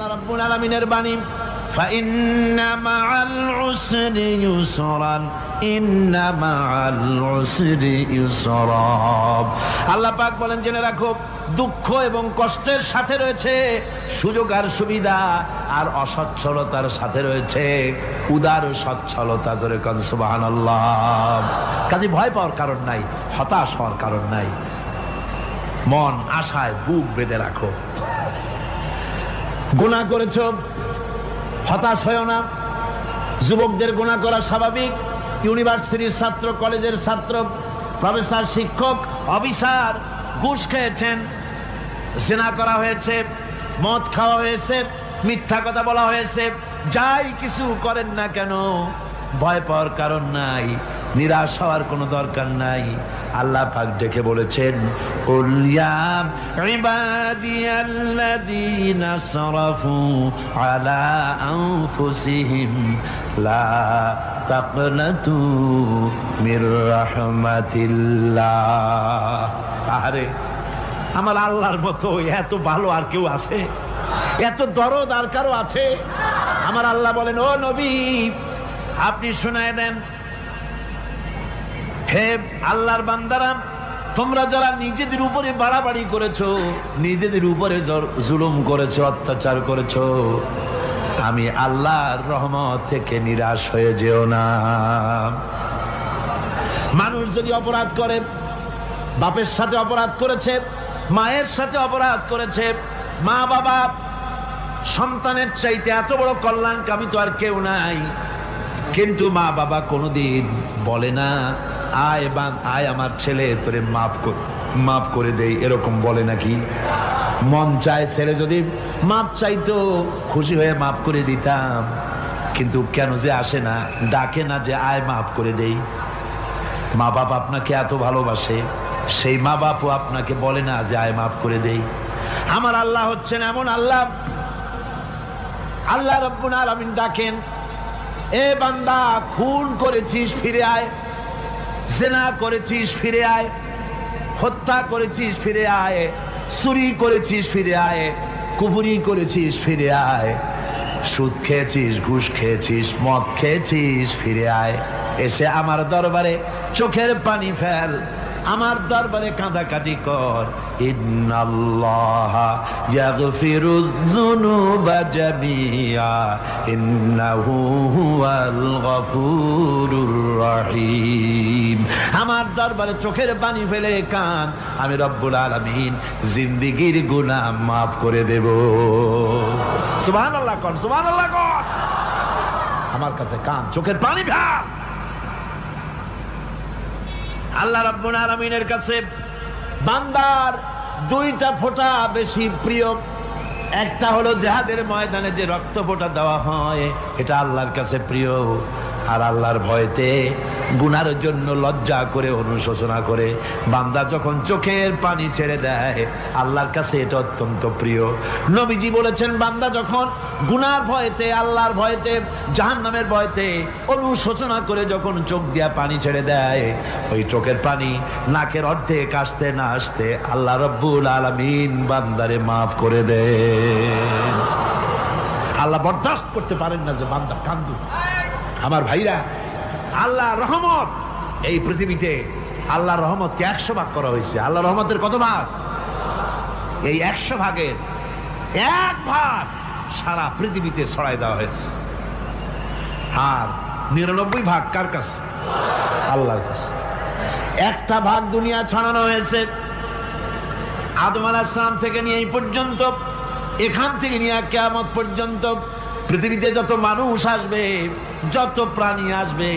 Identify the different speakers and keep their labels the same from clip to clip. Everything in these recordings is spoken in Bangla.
Speaker 1: আল্লাহ রাব্বুল আলামিনের বাণী, ফাইন্না মাআল উসরি ইউসরান, ইন্না মাআল উসরি ইউসরা। আল্লাহ পাক বলেন, জেনে রাখো, দুঃখ এবং কষ্টের সাথে রয়েছে সুযোগ আর সুবিধা, আর অসচ্ছলতার সাথে রয়েছে উদার সচ্ছলতা। জোরে কোন সুবহানাল্লাহ। কাজে ভয় পাওয়ার কারণ নাই, হতাশ হওয়ার কারণ নাই। মন আশায় বুক বেঁধে রাখো। গুনাহ করেছো, হতাশ হয়েও না। যুবকদের গুনাহ করা স্বাভাবিক। ইউনিভার্সিটির ছাত্র, কলেজের ছাত্র, প্রফেসর, শিক্ষক, অফিসার ঘুষ খেয়েছেন, জিনা করা হয়েছে, মদ খাওয়া হয়েছে, মিথ্যা কথা বলা হয়েছে, যাই কিছু করেন না কেন ভয় পাওয়ার কারণ নাই, নিরাশ হওয়ার কোনো দরকার নাই। আল্লাহ পাক ডেকে বলেছেন, কুল ইয়া ইবাদিয়াল্লাযীনা আসরাফু আলা আনফুসিহিম লা তাকনাতু মির রাহমাতিল্লাহ। আরে আমার আল্লাহর মতো এত ভালো আর কেউ আছে? এত দরদ আর কারো আছে? আমার আল্লাহ বলেন, ও নবী, আপনি শুনায় দেন, হে আল্লাহর বান্দারা, তোমরা যারা নিজেদের উপরে বাড়াবাড়ি করেছো, নিজেদের উপরে জুলুম করেছো, অত্যাচার করেছো, আমি আল্লাহর রহমত থেকে নিরাশ হয়ে যেও না। মানুষ যদি অপরাধ করে, বাপের সাথে অপরাধ করেছে, মায়ের সাথে অপরাধ করেছে, মা বাবা সন্তানের চাইতে এত বড় কল্যাণকামী তো আর কেউ নাই, কিন্তু মা বাবা কোনোদিন বলে না, আয় আমার ছেলে তোরে মাফ করে দেই, এরকম বলে নাকি? মন চায় ছেলে যদি মাপ চাইতো, খুশি হয়ে মাফ করে দিতাম, কিন্তু কেন যে আসে না, ডাকে না যে আয় মাফ করে দেই। মা বাপ আপনাকে এত ভালোবাসে, সেই মা বাপও আপনাকে বলে না যে আয় মাফ করে দেই। আমার আল্লাহ হচ্ছেন এমন আল্লাহ, আল্লাহ রাব্বুল আলামিন ডাকেন, এ বান্দা, খুন করেছিস ফিরে আয়, জিনা করেছিস ফিরে আয়, হত্যা করেছিস ফিরে আয়, চুরি করেছিস ফিরে আয়, কুফরি করেছিস ফিরে আয়, সুদ খেয়েছিস, ঘুষ খেয়েছিস, মদ খেয়েছিস ফিরে আয়, এসে আমার দরবারে চোখের পানি ফেল, আমার দরবারে কাঁদাকাটি কর। ইন্নাল্লাহা ইয়াগফিরুয যুনুবা জামিআ ইন্নাহু হুয়াল গফুরুর রহিম। আমার দরবারে চোখের পানি ফেলে কান, আমি রব্বুল আলামিন জিন্দেগীর গুনাহ মাফ করে দেব। সুবহানাল্লাহ কোন, সুবহানাল্লাহ কোন। আমার কাছে কান, চোখের পানি ফেল। আল্লাহ রাব্বুল আলামিনের কাছে বান্দার দুইটা ফোঁটা বেশি প্রিয়। একটা হলো জিহাদের ময়দানে যে রক্ত ফোঁটা দেওয়া হয়, এটা আল্লাহর কাছে প্রিয়। আর আল্লাহর ভয়তে গুনার জন্য লজ্জা করে, অনুশোচনা করে বান্দা যখন চোখের পানি ছেড়ে দেয়, আল্লাহর কাছে এটা অত্যন্ত প্রিয়। নবীজি বলেছেন, বান্দা যখন গুনার ভয়তে, আল্লাহর ভয়তে, জাহান্নামের ভয়তে অনুশোচনা করে যখন চোখ দিয়া পানি ছেড়ে দেয়, ওই চোখের পানি নাকের অর্ধেক আসতে না আসতে আল্লাহ রাব্বুল আলামিন বান্দারে মাফ করে দেন। আল্লাহ বরদাস্ত করতে পারেন না যে বান্দা কান্দু। আমার ভাইরা, আল্লাহ রহমত, এই পৃথিবীতে আল্লাহর রহমতকে 100 ভাগ করা হয়েছে। আল্লাহ রহমতের কত ভাগ? এই 100 ভাগের 1 ভাগ সারা পৃথিবীতে ছড়াই দেওয়া হয়েছে। আর 99 ভাগ কার কাছে? আল্লাহর কাছে। একটা ভাগ দুনিয়া ছড়ানো হয়েছে আদম আলাইহিস সালাম থেকে নিয়ে এই পর্যন্ত, এখান থেকে নিয়ে কিয়ামত পর্যন্ত পৃথিবীতে যত মানুষ আসবে, যত প্রাণী আসবে,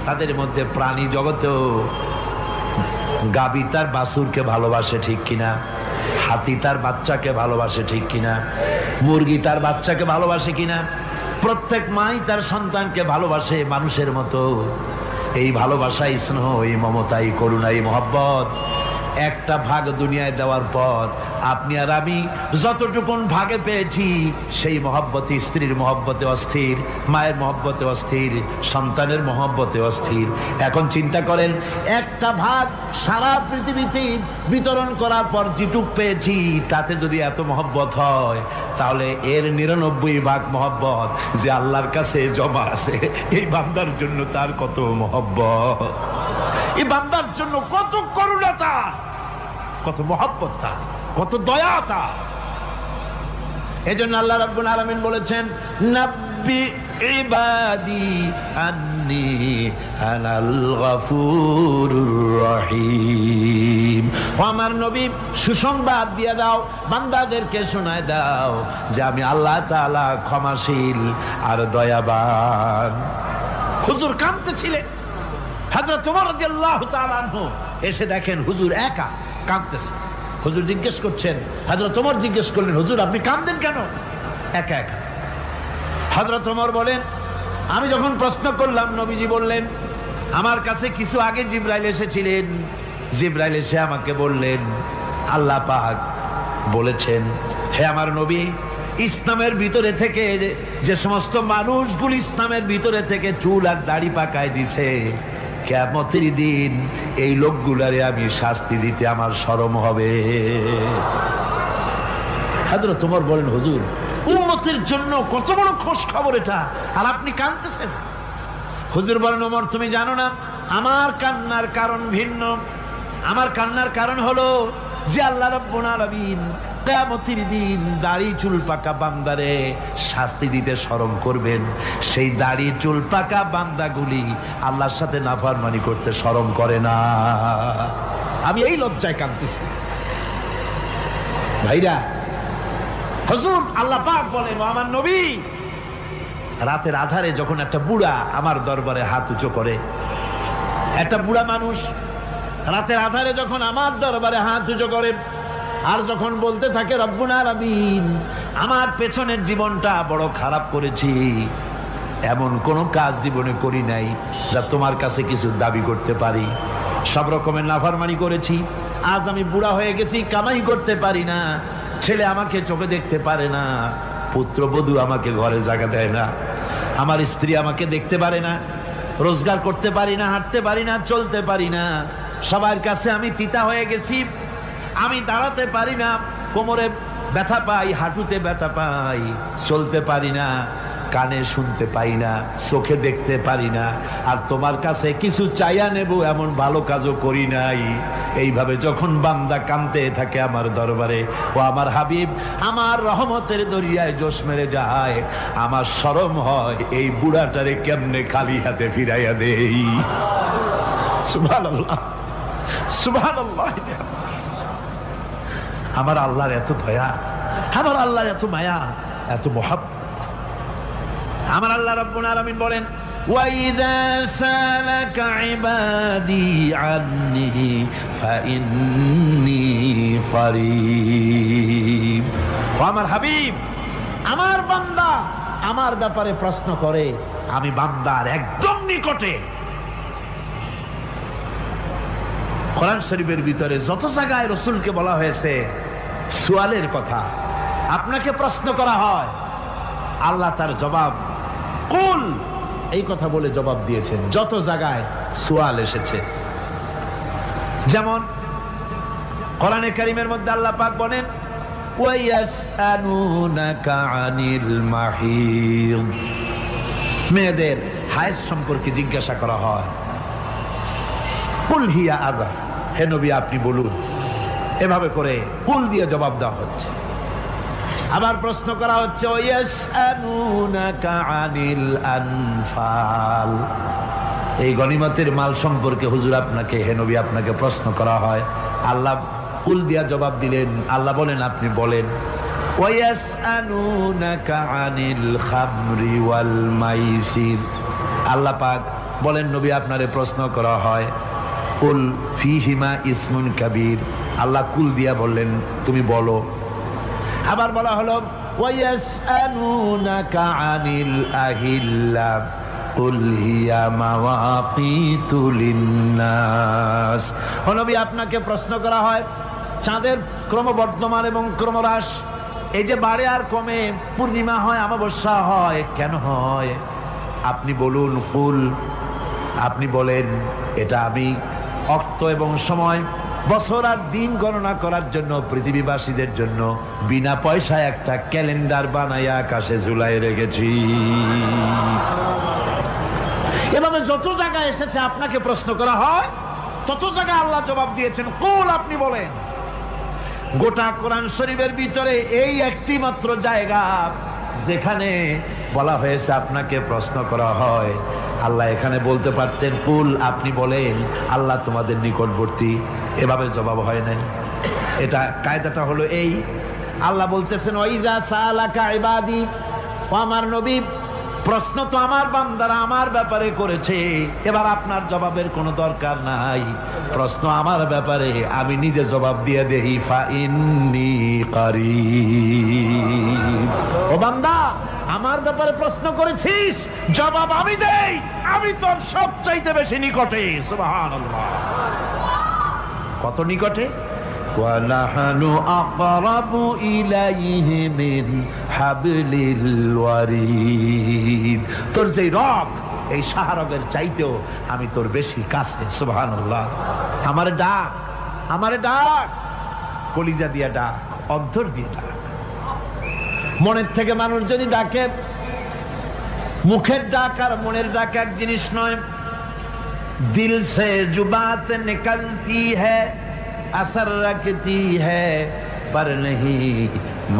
Speaker 1: তাদের মধ্যে প্রাণী জগতেও গাবি তার বাছুরকে ভালোবাসে, ঠিক কিনা? হাতি তার বাচ্চাকে ভালোবাসে, ঠিক কিনা? মুরগি তার বাচ্চাকে ভালোবাসে কিনা? প্রত্যেক মাই তার সন্তানকে ভালোবাসে মানুষের মতো। এই ভালোবাসা, স্নেহ, এই মমতা, এই করুণা, এই মহব্বত একটা ভাগ দুনিয়ায় দেওয়ার পর আপনি আর আমি যতটুকুন ভাগে পেয়েছি সেই মহব্বতে, স্ত্রীর মহব্বতে অস্থির, মায়ের মহব্বতে অস্থির, সন্তানের মহব্বতে অস্থির। এখন চিন্তা করেন, একটা ভাগ সারা পৃথিবীতে বিতরণ করার পর যেটুক পেয়েছি তাতে যদি এত মহব্বত হয়, তাহলে এর 99 ভাগ মহব্বত যে আল্লাহর কাছে জমা আছে, এই বান্দার জন্য তার কত মহব্বত, এই বান্দার জন্য কত করুণা তার, কত মহব্বত তার, কত দয়া তার। এজন্য আল্লাহ রাব্বুল আলামিন বলেছেন, নাব্বি ইবাদি আন্নী আনাল গফুরুর রহিম। ও আমার নবী, সুসংবাদ দিয়ে দাও, বান্দাদেরকে শোনায় দাও যে আমি আল্লাহ তাআলা ক্ষমাশীল আর দয়াবান। হুজুর কাঁদতেছিলেন, হযরত ওমর রাদিয়াল্লাহু তাআলা আনহু এসে দেখেন হুজুর একা কাঁদতেছে। হুজুর জিজ্ঞেস করছেন, হযরত ওমর জিজ্ঞেস করলেন, হুজুর আপনি কাঁদেন কেন একা একা? হযরত ওমর বলেন, আমি যখন প্রশ্ন করলাম নবীজি বললেন, আমার কাছে কিছু আগে জিবরাইল এসেছিলেন, জিবরাইল এসে আমাকে বললেন আল্লাহ পাক বলেছেন, হে আমার নবী, ইসলামের ভিতরে থেকে যে সমস্ত মানুষগুলো ইসলামের ভিতরে থেকে চুল আর দাড়ি পাকায় দিছে, কিয়ামতের দিন এই লোকগুলারে আমি শাস্তি দিতে আমার শরম হবে। হযরত ওমর বলেন, হুজুর উম্মতের জন্য কত বড় খোশ খবর এটা, আর আপনি কাঁদতেছেন। হুজুর বলেন, ওমর তুমি জানো না আমার কান্নার কারণ ভিন্ন। আমার কান্নার কারণ হলো যে আল্লাহ রাব্বুল আলামিন কিয়ামতের দিন দাড়ি চুল পাকা বান্দারে শাস্তি দিতে শরম করবেন, সেই দাড়ি চুল পাকা বান্দাগুলি আল্লাহর সাথে নাফরমানি করতে শরম করে না। আমি এই লজ্জায় কাঁদতেছি। ভাইরা, হুজুর আল্লাহ পাক বলেন, আমার নবী, রাতের আধারে যখন একটা বুড়া আমার দরবারে হাত উঁচু করে, একটা বুড়া মানুষ রাতের আধারে যখন আমার দরবারে হাত উঁচু করে আর যখন বলতে থাকে, রব্বুল আলামিন আমার পেছনের জীবনটা বড় খারাপ করেছি, এমন কোন কাজ জীবনে করি নাই যা তোমার কাছে কিছু দাবি করতে পারি, সব রকমের নাফরমানি করেছি, আজ আমি বুড়া হয়ে গেছি, কামাই করতে পারি না, ছেলে আমাকে চোখে দেখতে পারে না, পুত্রবধূ আমাকে ঘরে জায়গা দেয় না, আমার স্ত্রী আমাকে দেখতে পারে না, রোজগার করতে পারি না, হাঁটতে পারি না, চলতে পারি না, সবার কাছে আমি তিতা হয়ে গেছি, আমি দাঁড়াতে পারি না, কোমরে ব্যথা পাই, হাঁটুতে ব্যথা পাই, চলতে পারি না, কানে শুনতে পাই না, চোখে দেখতে পারি না, আর তোমার কাছে কিছু চাইয়া নেব এমন ভালো কাজও করি নাই। এইভাবে যখন বান্দা কাঁদতে থাকে আমার দরবারে, ও আমার হাবিব আমার রহমতের দরিয়ায় জোশ মেরে যায়, আমার শরম হয় এই বুড়াটারে কেমনে খালি হাতে ফিরাইয়া দেই। সুবহানাল্লাহ, সুবহানাল্লাহ। আমার আল্লাহর এত দয়া, আমার আল্লাহর এত মায়া, এত মহব্বত। আমার আল্লাহ রাব্বুল আলামিন বলেন, وَإِذَا سَأَلَكَ عِبَادِي عَنِّي فَإِنِّي قَرِيبٌ। আমার হাবিব, আমার বান্দা আমার ব্যাপারে প্রশ্ন করে, আমি বান্দার একদম নিকটে। কোরআন শরীফের ভিতরে যত জায়গায় রাসূলকে বলা হয়েছে সুয়ালের কথা, আপনাকে প্রশ্ন করা হয়, আল্লাহ তার জবাব কুল এই কথা বলে জবাব দিয়েছেন। যত জায়গায় সুয়াল এসেছে, যেমন কোরআনে কারীমের মধ্যে আল্লাহ পাক বলেন, ওয়ায়াসআলুনাকা আনিল মাহিদ, মেয়েদের হায়েজ সম্পর্কে জিজ্ঞাসা করা হয়, কুল হিয়া আযা, হে নবী আপনি বলুন। এভাবে করে কুল দিয়ে জবাব দেওয়া হচ্ছে। আবার প্রশ্ন করা হচ্ছে, ওয়ায়াসআলুনাকা আনিল আনফাল, এই গনিমতের মাল সম্পর্কে হুজুর আপনাকে, হে নবী আপনাকে প্রশ্ন করা হয়। আল্লাহ কুল দিয়া জবাব দিলেন, আল্লাহ বলেন আপনি বলেন। ওয়ায়াসআলুনাকা আনিল খামরি ওয়াল মাইসির, আল্লাহ পাক বলেন নবী আপনারে প্রশ্ন করা হয়, কুল ফীহিমা ইসমুন কাবীর, আল্লাহ কুল দিয়া বললেন তুমি বলো। আবার বলা হলো ওয়ায়াসআলুনাকা আনিল আহিল্লা, কুল হিয়া মাওয়াকিতু লিন্নাস। ও নবী, আপনাকে প্রশ্ন করা হয় চাঁদের ক্রমবর্ধমান এবং ক্রমহ্রাস, এই যে বাড়ে আর কমে, পূর্ণিমা হয় অমাবস্যা হয়, কেন হয়? আপনি বলুন। কুল, আপনি বলেন, এটা আমি অক্ত এবং সময়, বছর আর দিন গণনা করার জন্য পৃথিবীবাসীদের জন্য বিনা পয়সায় একটা ক্যালেন্ডার বানাইয়া আকাশে ঝুলাই রেখেছি। এভাবে যত জায়গায় এসেছে আপনাকে প্রশ্ন করা হয়, তত জায়গায় আল্লাহ জবাব দিয়েছেন কুল, আপনি বলেন। গোটা কোরআন শরীফের ভিতরে এই একটি মাত্র জায়গা যেখানে বলা হয়েছে আপনাকে প্রশ্ন করা হয়। আল্লাহ এখানে বলতে পারতেন কুল, আপনি বলেন, আল্লাহ তোমাদের নিকটবর্তী, এভাবে জবাব হয় নাই। এটা কায়দাটা হলো এই, আল্লাহ বলতেছেন ওয়াইজা সালাকা ইবাদি, ও আমার নবী, প্রশ্ন তো আমার বান্দারা আমার ব্যাপারে করেছে, এবার আপনার জবাবের কোনো দরকার নাই। প্রশ্ন আমার ব্যাপারে, আমি নিজে জবাব দিয়ে দেই, ফা ইন্নী কারীব। ও বান্দা, আমার ব্যাপারে প্রশ্ন করেছিস, জবাব আমি দেই, আমি তোর সবচাইতে বেশি নিকটে। সুবহানাল্লাহ, কত নিকটে? ওয়ানাহানু আকরাবু ইলাইহি মিন হাবলিল ওয়ারিদ। তোর যে রগ, এই শাহরগের চাইতেও আমি তোর বেশি কাছে। সুবহানাল্লাহ। আমারে ডাক, আমারে ডাক, কলিজা দিয়া ডাক, অন্তর দিয়ে ডাক। মনের থেকে মানুষ যদি ডাকে, মুখের ডাক আর মনের ডাক এক জিনিস নয়। দিল সে জুবাত নিকলতি হ্যায়, असर रखती है पर नहीं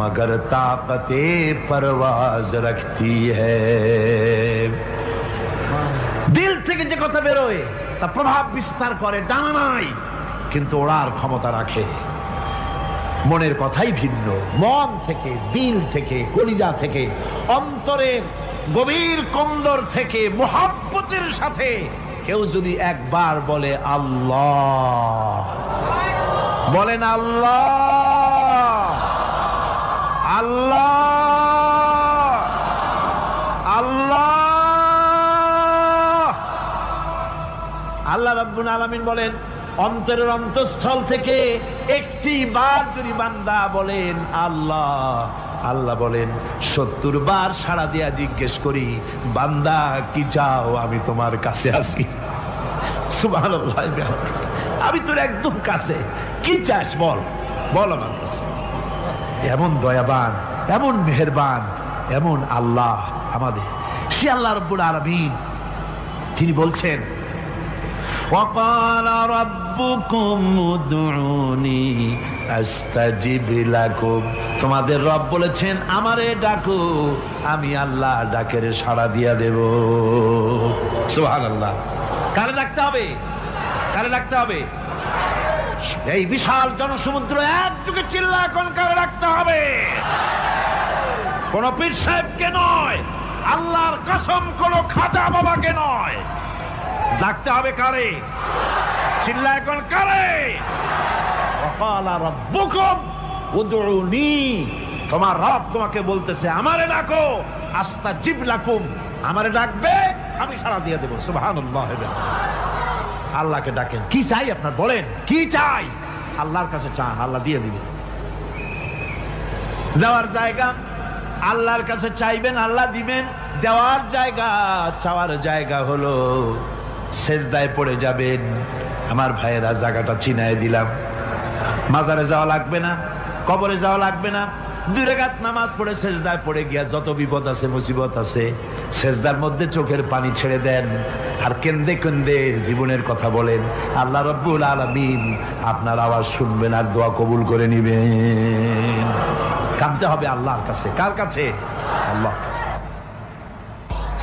Speaker 1: मगर ताकते परवाज रखती है। दिल থেকে যে কথা বেরোয় তা প্রভাব বিস্তার করে, ডানা নাই কিন্তু ওড়ার ক্ষমতা রাখে। মনের কথাই ভিন্ন। মন থেকে, দিল থেকে, কলিজা থেকে, অন্তরের গভীর কন্দর থেকে মুহাব্বতের সাথে কেউ যদি একবার বলে আল্লাহ, বলেন আল্লাহ, আল্লাহ, আল্লাহ। আল্লাহ রাব্বুল আলামিন বলেন, অন্তরের অন্তঃস্থল থেকে একটি বার যদি বান্দা বলেন আল্লাহ, আল্লাহ বলেন 70 বার সাড়া দিয়া জিজ্ঞেস করি, বান্দা কি চাও, আমি তোমার কাছে আসি। সুবহানাল্লাহ, আমি তোর একদম কাছে, কি চাস বল, বল আমার কাছে। এমন দয়াবান, এমন মেহেরবান, এমন আল্লাহ আমাদের। সে আল্লাহ রাব্বুল আলামিন, তিনি বলছেন ওয়াকালা রাব্বুকুম উদউনি আস্তাজিব লাকুম। তোমাদের রব বলেছেন আমারে ডাকো, আমি আল্লাহ ডাকের সাড়া দিয়া দেব। সুবহানাল্লাহ। কারে ডাকতে হবে? কারে ডাকতে হবে? এই বিশাল জনসমুদ্র একযোগে চিল্লা এখন কারে ডাকতে হবে? কোন পীর সাহেবকে নয়, আল্লাহর কসম কোন খাজা বাবাকে নয়, ডাকতে হবে কারে? চিল্লা এখন কারে? ওয়াকালা রাব্বুকুম উদউনি, তোমার রব তোমাকে বলতেছে আমারে ডাকো, আস্তাজিব লাকুম, আমারে ডাকবে আমি সাড়া দিয়ে দেব। সুবহানাল্লাহ। আল্লাহকে ডাকেন, কি চাই আপনার বলেন, কি চাই? আল্লাহর কাছে চান, আল্লাহ দিয়ে দিবেন। দেওয়ার জায়গা আল্লাহর কাছে চাইবেন, আল্লাহ দিবেন। দেওয়ার জায়গা, চাওয়ার জায়গা হলো সেজদায় পড়ে যাবেন। আমার ভাইয়েরা, জায়গাটা চিনায় দিলাম। মাজারে যাওয়া লাগবে না, কবরে যাওয়া লাগবে না। 2 রাকাত নামাজ পড়ে সেজদায় পড়ে গিয়া যত বিপদ আছে, মুসিবত আছে, সেজদার মধ্যে চোখের পানি ছেড়ে দেন আর কেন্দে কেন্দে জীবনের কথা বলেন। আল্লাহ রাব্বুল আলামিন আপনার আওয়াজ শুনবেন আর দোয়া কবুল করে নিবেন। কাঁদতে হবে আল্লাহর কাছে। কার কাছে? আল্লাহর কাছে।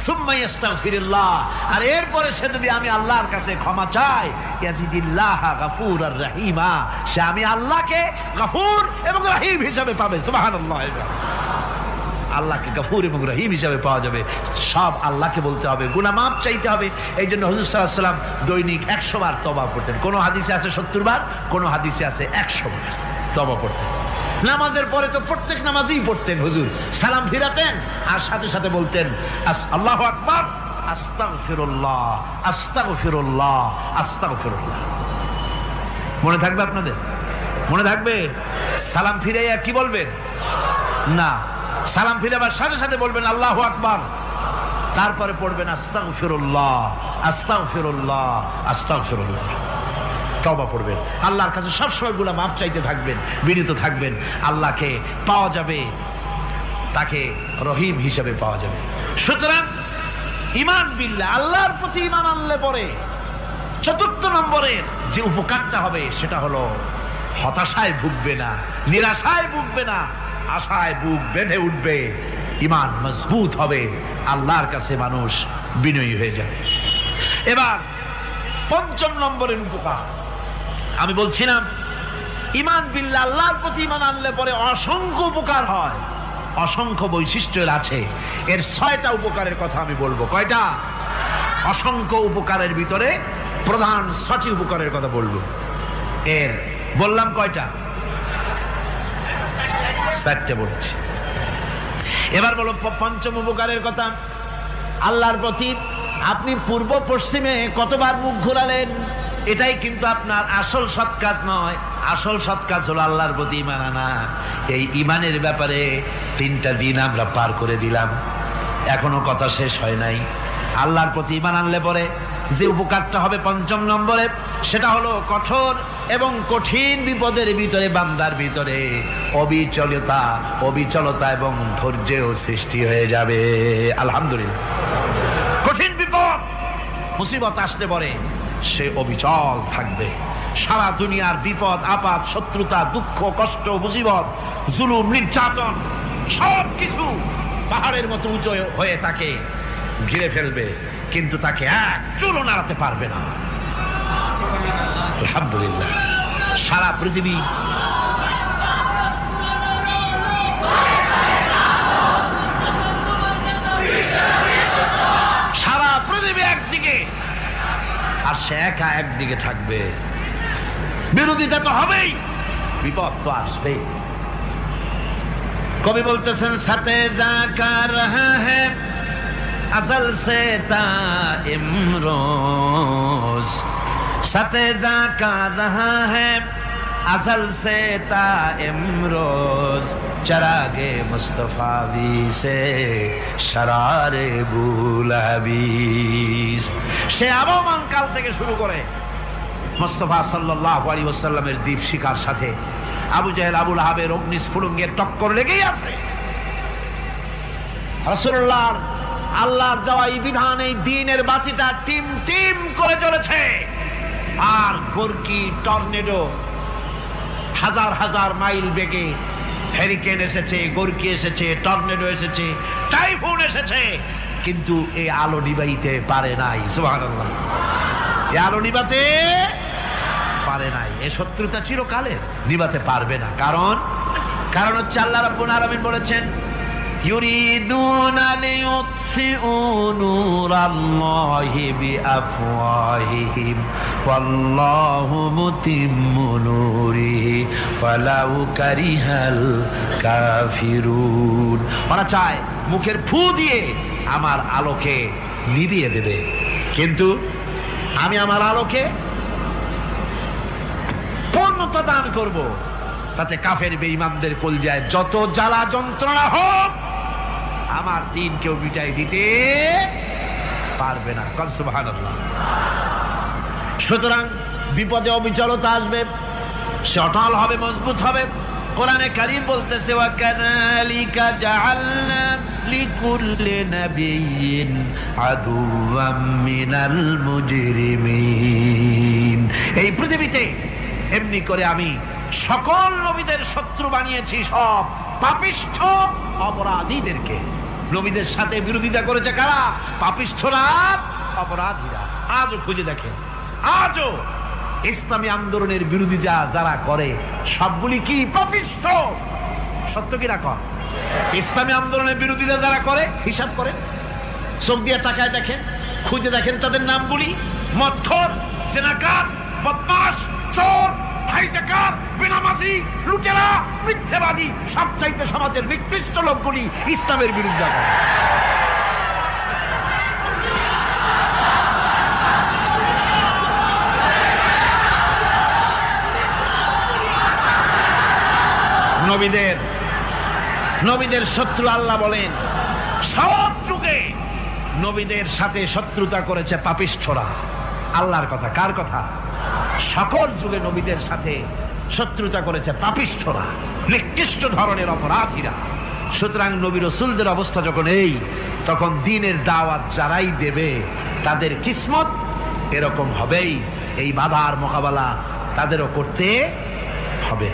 Speaker 1: সুম্মা ইস্তাগফিরুল্লাহ, আর এরপরে সে যদি আমি আল্লাহর কাছে ক্ষমা চাই, ইয়াজিদিল্লাহ গফুরার রহিমা, সে আমি আল্লাহকে গফুর এবং রহিম হিসাবে পাবে। সুবহানাল্লাহ। আল্লাহকে গফুর এবং রহিম হিসাবে পাওয়া যাবে। সব আল্লাহকে বলতে হবে, গুনাহ মাফ চাইতে হবে। এই জন্য হুজুর সাল্লাল্লাহু আলাইহি ওয়াসাল্লাম দৈনিক 100 বার তওবা করতেন। কোন হাদিসে আছে 70 বার, কোন হাদিসে আছে 100 বার তওবা করতেন। নামাজের পরে তো প্রত্যেক নামাজই পড়তেন হুজুর, সালাম ফিরাতেন আর সাথে সাথে বলতেন আল্লাহু আকবার, আস্তাগফিরুল্লাহ, আস্তাগফিরুল্লাহ, আস্তাগফিরুল্লাহ। মনে থাকবে আপনাদের? মনে থাকবে? সালাম ফিরে কি বলবেন? না, সালাম ফিরে আবার সাথে সাথে বলবেন আল্লাহু আকবার, তারপরে পড়বেন আস্তাগফিরুল্লাহ, আস্তাগফিরুল্লাহ, আস্তাগফিরুল্লাহ। তওবা পড়বেন, আল্লাহর কাছে সবসময় গুনাহ মাফ চাইতে থাকবেন, বিনীত থাকবেন। আল্লাহকে পাওয়া যাবে, তাকে রহিম হিসেবে পাওয়া যাবে। সুতরাং ঈমান বিল্লাহ, আল্লাহর প্রতি ঈমান আনলে পরে চতুর্থ নম্বরের যে উপকারটা হবে সেটা হলো হতাশায় ভুগবে না, নিরাশায় ভুগবে না, আশায় বুক বেঁধে উঠবে, ঈমান মজবুত হবে, আল্লাহর কাছে মানুষ বিনয়ী হয়ে যাবে। এবার পঞ্চম নম্বরের উপকার আমি বলছিলাম, ঈমান বিল্লাহ, আল্লাহর প্রতি ঈমান আনলে পরে অসংখ্য উপকার হয়, অসংখ্য বৈশিষ্ট্য আছে। এর 6টা উপকারের কথা আমি বলবো। কয়টা? অসংখ্য উপকারের ভিতরে প্রধান 6টি উপকারের কথা বলবো। এর বললাম কয়টা? 4টে বলেছি। এবার বলো পঞ্চম উপকারের কথা। আল্লাহর প্রতি আপনি পূর্ব পশ্চিমে কতবার মুখ ঘোরালেন, এটাই কিন্তু আপনার আসল সৎ কাজ নয়। আসল সৎ কাজ হলো আল্লাহর প্রতি ঈমান আনা। এই ঈমানের ব্যাপারে 3টা দিন আমরা পার করে দিলাম, এখনো কথা শেষ হয় নাই। আল্লাহর প্রতি ঈমান আনলে পরে যে উপকারটা হবে পঞ্চম নম্বরে, সেটা হলো কঠোর এবং কঠিন বিপদের ভিতরে বান্দার ভিতরে অবিচলতা এবং ধৈর্যের সৃষ্টি হয়ে যাবে। আলহামদুলিল্লাহ। কঠিন বিপদ মুসিবত আসলে পরে সে অবিচল থাকবে। সারা দুনিয়ার বিপদ আপদ, শত্রুতা, দুঃখ, কষ্ট, মুসিবত, জুলুম, নির্যাতন সবকিছু পাহাড়ের মতো উঁচু হয়ে তাকে ঘিরে ফেলবে, কিন্তু তাকে এক চুলও নাড়াতে পারবে না। আলহামদুলিল্লাহ। সারা পৃথিবী একদিকে আর সে একা একদিকে থাকবে। বিরোধিতা তো হবেই, বিপদ তো আসবে। কবি বলতেছেন, সাথে জাকা রহা হ্যায় अज़ल से ता इमरोज, सते जाका रहा है अज़ल से ता इमरोज, चरागे मुस्तफावी से शरारे बुलहबीस। সে আবহমান কাল থেকে শুরু করে মুস্তাফা সাল্লাল্লাহু আলাইহি ওয়াসাল্লামের দীপ শিখার সাথে আবু জাহেল, আবু লাহাবের অগ্নিস্ফুলিঙ্গের টক্কর লেগেই আছে। রাসূলুল্লাহর আল্লাহর দেওয়া এই বিধান, এই দ্বীনের বাতিটা টিম টিম করে চলেছে। আর গোরকি, টর্নেডো, হাজার হাজার মাইল বেগে হেরিকেন এসেছে, গোরকি এসেছে, টর্নেডো এসেছে, টাইফুন এসেছে, কিন্তু এই আলো নিবাইতে পারে নাই। সুবহানাল্লাহ। এই আলো নিবাতে পারে নাই। এই শত্রুতা চিরকালের, নিবাতে পারবে না। কারণ হচ্ছে আল্লাহ রাব্বুল আলামিন বলেছেন, ইউরিদুনা লিইউতফিউ নূরাল্লাহি বিআফওয়াহিহিম ওয়াল্লাহু মুতিম্মু নূরিহি ওয়ালাউ কারিহাল কাফিরুন। ওরা চায় মুখের ফু দিয়ে আমার আলোকে নিভিয়ে দেবে, কিন্তু আমি আমার আলোকে পূর্ণতা দান করব। তাতে কাফের বেঈমানদের কলজায় যত জ্বালা যন্ত্রণা হোক, আমার দ্বীন কেউ মিটাই দিতে পারবে না। সুবহানাল্লাহ। সুতরাং বিপদে অবিচলতা আসবে, সে অটল হবে, মজবুত হবে। কোরআনে কারীম বলতেছে, ওয়া কাযালিকা জাআলনা লিকুল্লি নাবিয়্যিন আদুওয়াম মিনাল মুজরিমিন। এই পৃথিবীতে এমনি করে আমি সকল নবীদের শত্রু বানিয়েছি, সব পাপিষ্ঠ অপরাধীদেরকে। নবীদের সাথে বিরোধিতা করেছে কারা? পাপিষ্ঠরা, অপরাধীরা। আজও খুঁজে দেখেন, আজও ইসলামী আন্দোলনের বিরোধিতা যারা করে সবগুলি কি? পাপিষ্ঠ। সত্য কিনা কর? ইসলামী আন্দোলনের বিরোধিতা যারা করে, হিসাব করে চোখ দিয়ে তাকায় দেখেন, খুঁজে দেখেন তাদের নামগুলি। মদখোর, জেনাকার, বদমাশ, চোর, হাইজাকার, বেনামাজি, লুটেরা, মিথ্যাবাদী, সবচাইতে সমাজের নিকৃষ্ট লোকগুলি ইসলামের বিরুদ্ধে। নবীদের শত্রু আল্লাহ বলেন সব যুগে নবীদের সাথে শত্রুতা করেছে পাপিষ্ঠরা। আল্লাহর কথা, কার কথা? সকল যুগে নবীদের সাথে শত্রুতা করেছে পাপিষ্ঠরা, নিকৃষ্ট ধরনের অপরাধীরা। সুতরাং নবী রাসূলদের অবস্থা যখন এই, তখন দ্বীনের দাওয়াত যারাই দেবে তাদের কিসমত এরকম হবেই। এই বাধার মোকাবেলা তাদেরও করতে হবে।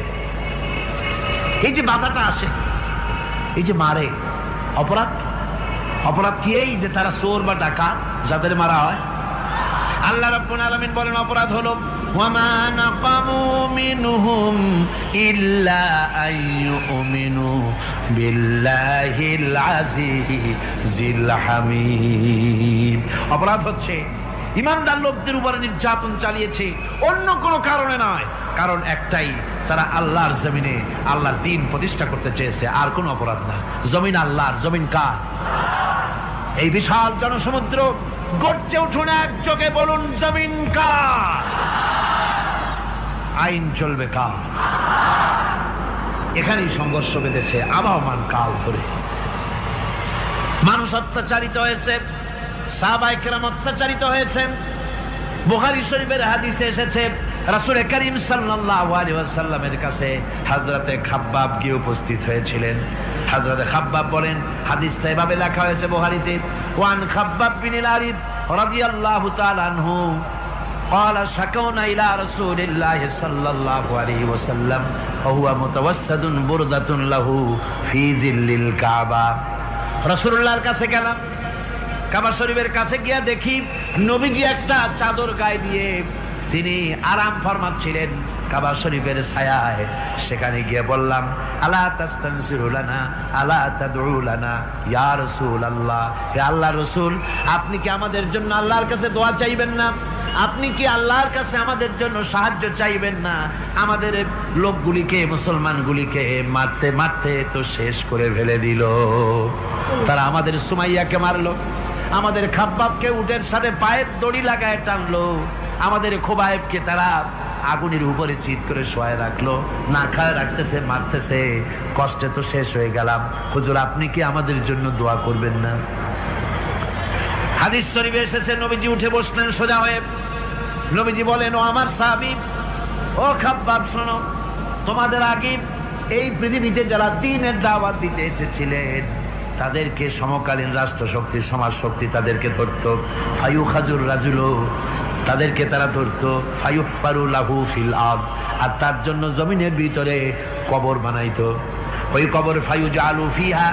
Speaker 1: এই যে বাধাটা আসে, এই যে মারে, অপরাধ কি? এই যে তারা চোর বা ডাকাত যাদের মারা হয়। আল্লাহ রাব্বুল আলামিন বলেন অপরাধ হলো ওয়ামা নাকামু মিনহুম ইল্লা আইয়ুমিনু বিল্লাহিল আজিজিল হামিদ। অপরাধ হচ্ছে ইমানদার লোকদের উপরে নির্যাতন চালিয়েছে, অন্য কোনো কারণে নয়। কারণ একটাই, তারা আল্লাহর জমিনে আল্লাহর দ্বীন প্রতিষ্ঠা করতে চেয়েছে, আর কোনো অপরাধ না। জমিন আল্লাহর, জমিন কার? এই বিশাল জনসমুদ্র গর্জে উঠুন একযোগে, বলুন জমিন কার? আইন চলবে কার? এখানেই সংঘর্ষ বেঁধেছে আবহমান কাল ধরে। মানুষ অত্যাচারিত হয়েছে, সাহাবায়ে কেরাম অত্যাচারিত হয়েছেন। বুখারী শরীফের হাদিসে এসেছে রাসূল করিম সাল্লাল্লাহু আলাইহি ওয়াসাল্লামের কাছে হযরতে খাব্বাব গিয়ে উপস্থিত হয়েছিলেন। হযরতে খাব্বাব বলেন, হাদিসটা এভাবে লেখা হয়েছে বুখারীতে, ওয়ান খাব্বাব বিন আরিদ রাদিয়াল্লাহু তাআলা আনহু قال شكونا إلى رسول الله صلى الله عليه وسلم وهو متوسد بردة له في ظل الكعبة। রাসূলুল্লাহর কাছে গেলাম, কাবা শরীফের কাছে গিয়ে দেখি নবীজি একটা চাদর গায়ে দিয়ে তিনি আরাম ফরমাচ্ছিলেন কাবা শরীফের ছায়ায়। সেখানে গিয়ে বললাম, আলা তাস্তানসিরু লানা আলা তাদউ লানা ইয়া রাসূলুল্লাহ, হে আল্লাহর রাসূল, আপনি কি আমাদের জন্য আল্লাহর কাছে দোয়া চাইবেন না? আপনি কি আল্লাহর কাছে আমাদের জন্য সাহায্য চাইবেন না? আমাদের লোকগুলিকে, মুসলমানগুলিকে মারতে মারতে তো শেষ করে ফেলে দিল। তারা আমাদের সুমাইয়াকে মারলো, আমাদের খাব্বাবকে উটের সাথে পায়ের দড়ি লাগায় টানলো, আমাদের খোবায়েবকে তারা আগুনের উপরে চিৎ করে শোয়ায় রাখলো, না খায় রাখতেছে, মারতেছে, কষ্টে তো শেষ হয়ে গেলাম। হুজুর, আপনি কি আমাদের জন্য দোয়া করবেন না? হাদিস শরীফে এসেছে নবীজি উঠে বসলেন সোজা হয়ে। নবীজি বলেন, ও আমার সাহাবী, ও খাব্বাব, শোনো, তোমাদের আগে এই পৃথিবীতে যারা দ্বীনের দাওয়াত দিতে এসেছিলেন তাদেরকে সমকালীন রাষ্ট্রশক্তি, সমাজ শক্তি তাদেরকে ধরতো। ফায়ুখাজুর রাজুলো, তাদেরকে তারা ধরতো। ফায়ুহফারু লাহু ফিল আরদ, আর তার জন্য জমিনের ভিতরে কবর বানাইতো। ওই কবর ফায়ুজালু ফিহা,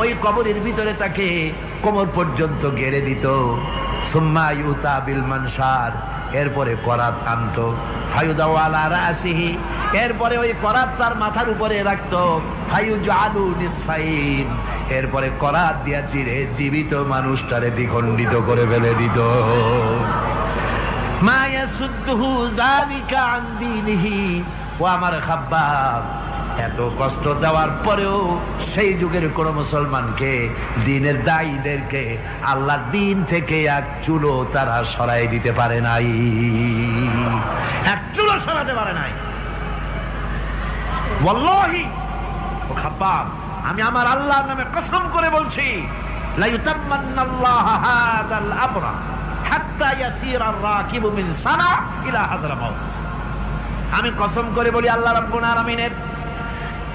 Speaker 1: ওই কবরের ভিতরে তাকে কোমর পর্যন্ত গেড়ে দিত। সুম্মা ইউতা বিল মানশার, এরপরে করাত আনতো। ফায়ুদাউ আলা রাসিহি, এরপরে ওই করাত তার মাথার উপরে রাখতো। ফায়ুজালু নিসফাইন, এরপরে করাত দিয়া চিরে জীবিত মানুষটারে দ্বিখণ্ডিত করে ফেলে দিত। মা ইয়াসুদ্দুহু যালিকা আন দীনিহি। ও আমার খাব্বাব, এত কষ্ট দেওয়ার পরেও সেই যুগের কোন মুসলমানকে, দ্বীনের দায়ীদেরকে আল্লাহর দ্বীন থেকে এক চুলো তারা সরাই দিতে পারে নাই, এক চুলো সরাতে পারে নাই। ওয়াল্লাহি, ও খাব্বাব, আমি আমার আল্লাহর নামে কসম করে বলছি, লা ইউতাম্মান্নাল্লাহু হাযাল আমরা হাত্তা ইয়াসিরা আর-রাকিবু মিন সানা ইলা হাযরামাউত। আমি কসম করে বলি, আল্লাহ রাব্বুল আলামিনের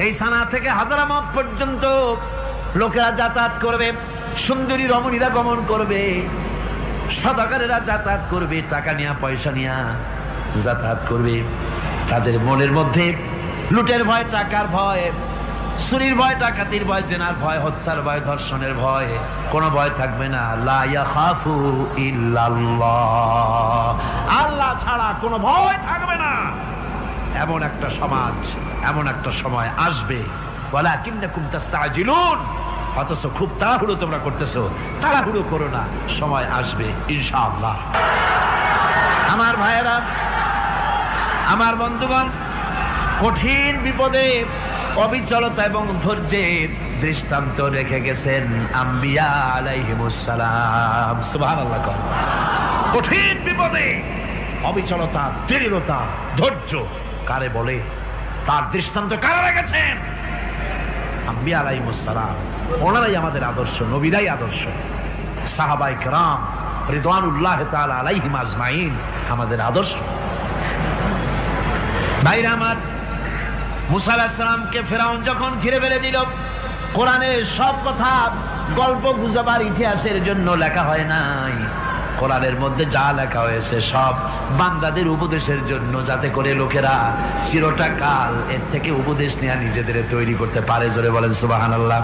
Speaker 1: এই সানা থেকে হাযরামাউত পর্যন্ত লোকেরা যাতায়াত করবে, সুন্দরী রমণীরা গমন করবে, সদাগরেরা যাতায়াত করবে, টাকা নিয়া পয়সা নিয়া যাতায়াত করবে। তাদের মনের মধ্যে লুটের ভয়, টাকার ভয়, চুরির ভয়, ডাকাতির ভয়, জেনার ভয়, হত্যার ভয়, ধর্ষণের ভয়, কোনো ভয় থাকবে না। লা ইয়াখাফু ইল্লাল্লাহ, আল্লাহ ছাড়া কোনো ভয় থাকবে না। এমন একটা সমাজ, এমন একটা সময় আসবে। ওয়ালাকিন্নাকুম তাস্তাজিলুন, অথচ খুব তাড়াহুড়ো তোমরা করতেছো। তাড়াহুড়ো করো না, সময় আসবে ইনশাআল্লাহ। আমার ভাইয়েরা, আমার বন্ধুগণ, কঠিন বিপদে অবিচলতা এবং ধৈর্যের দৃষ্টান্ত রেখে গেছেন আম্বিয়া আলাইহিমুস সালাম। সুবহানাল্লাহ। কঠিন বিপদে অবিচলতা, দৃঢ়তা, ধৈর্য কারে বলে, তার দৃষ্টান্ত কারা রেখেছেন?
Speaker 2: আম্বিয়া আলাইহিস সালাম, ওনারাই আমাদের আদর্শ, নবীরাই আদর্শ, সাহাবায়ে কেরাম রিদওয়ানুল্লাহ তাআলা আলাইহিম আজমাইন আমাদের আদর্শ। ভাইরা আমার, মুসা আলাইহিস সালামকে ফেরাউন যখন ঘিরে ফেলে দিল, কোরআনের সব কথা গল্প গুজবার ইতিহাসের জন্য লেখা হয় নাই। কোরআনের মধ্যে যা লেখা হয়েছে সব বান্দাদের উপদেশের জন্য, যাতে করে লোকেরা চিরটা কাল এর থেকে উপদেশ নিয়ে নিজেদের তৈরি করতে পারে। জোরে বলেন সুবহানাল্লাহ।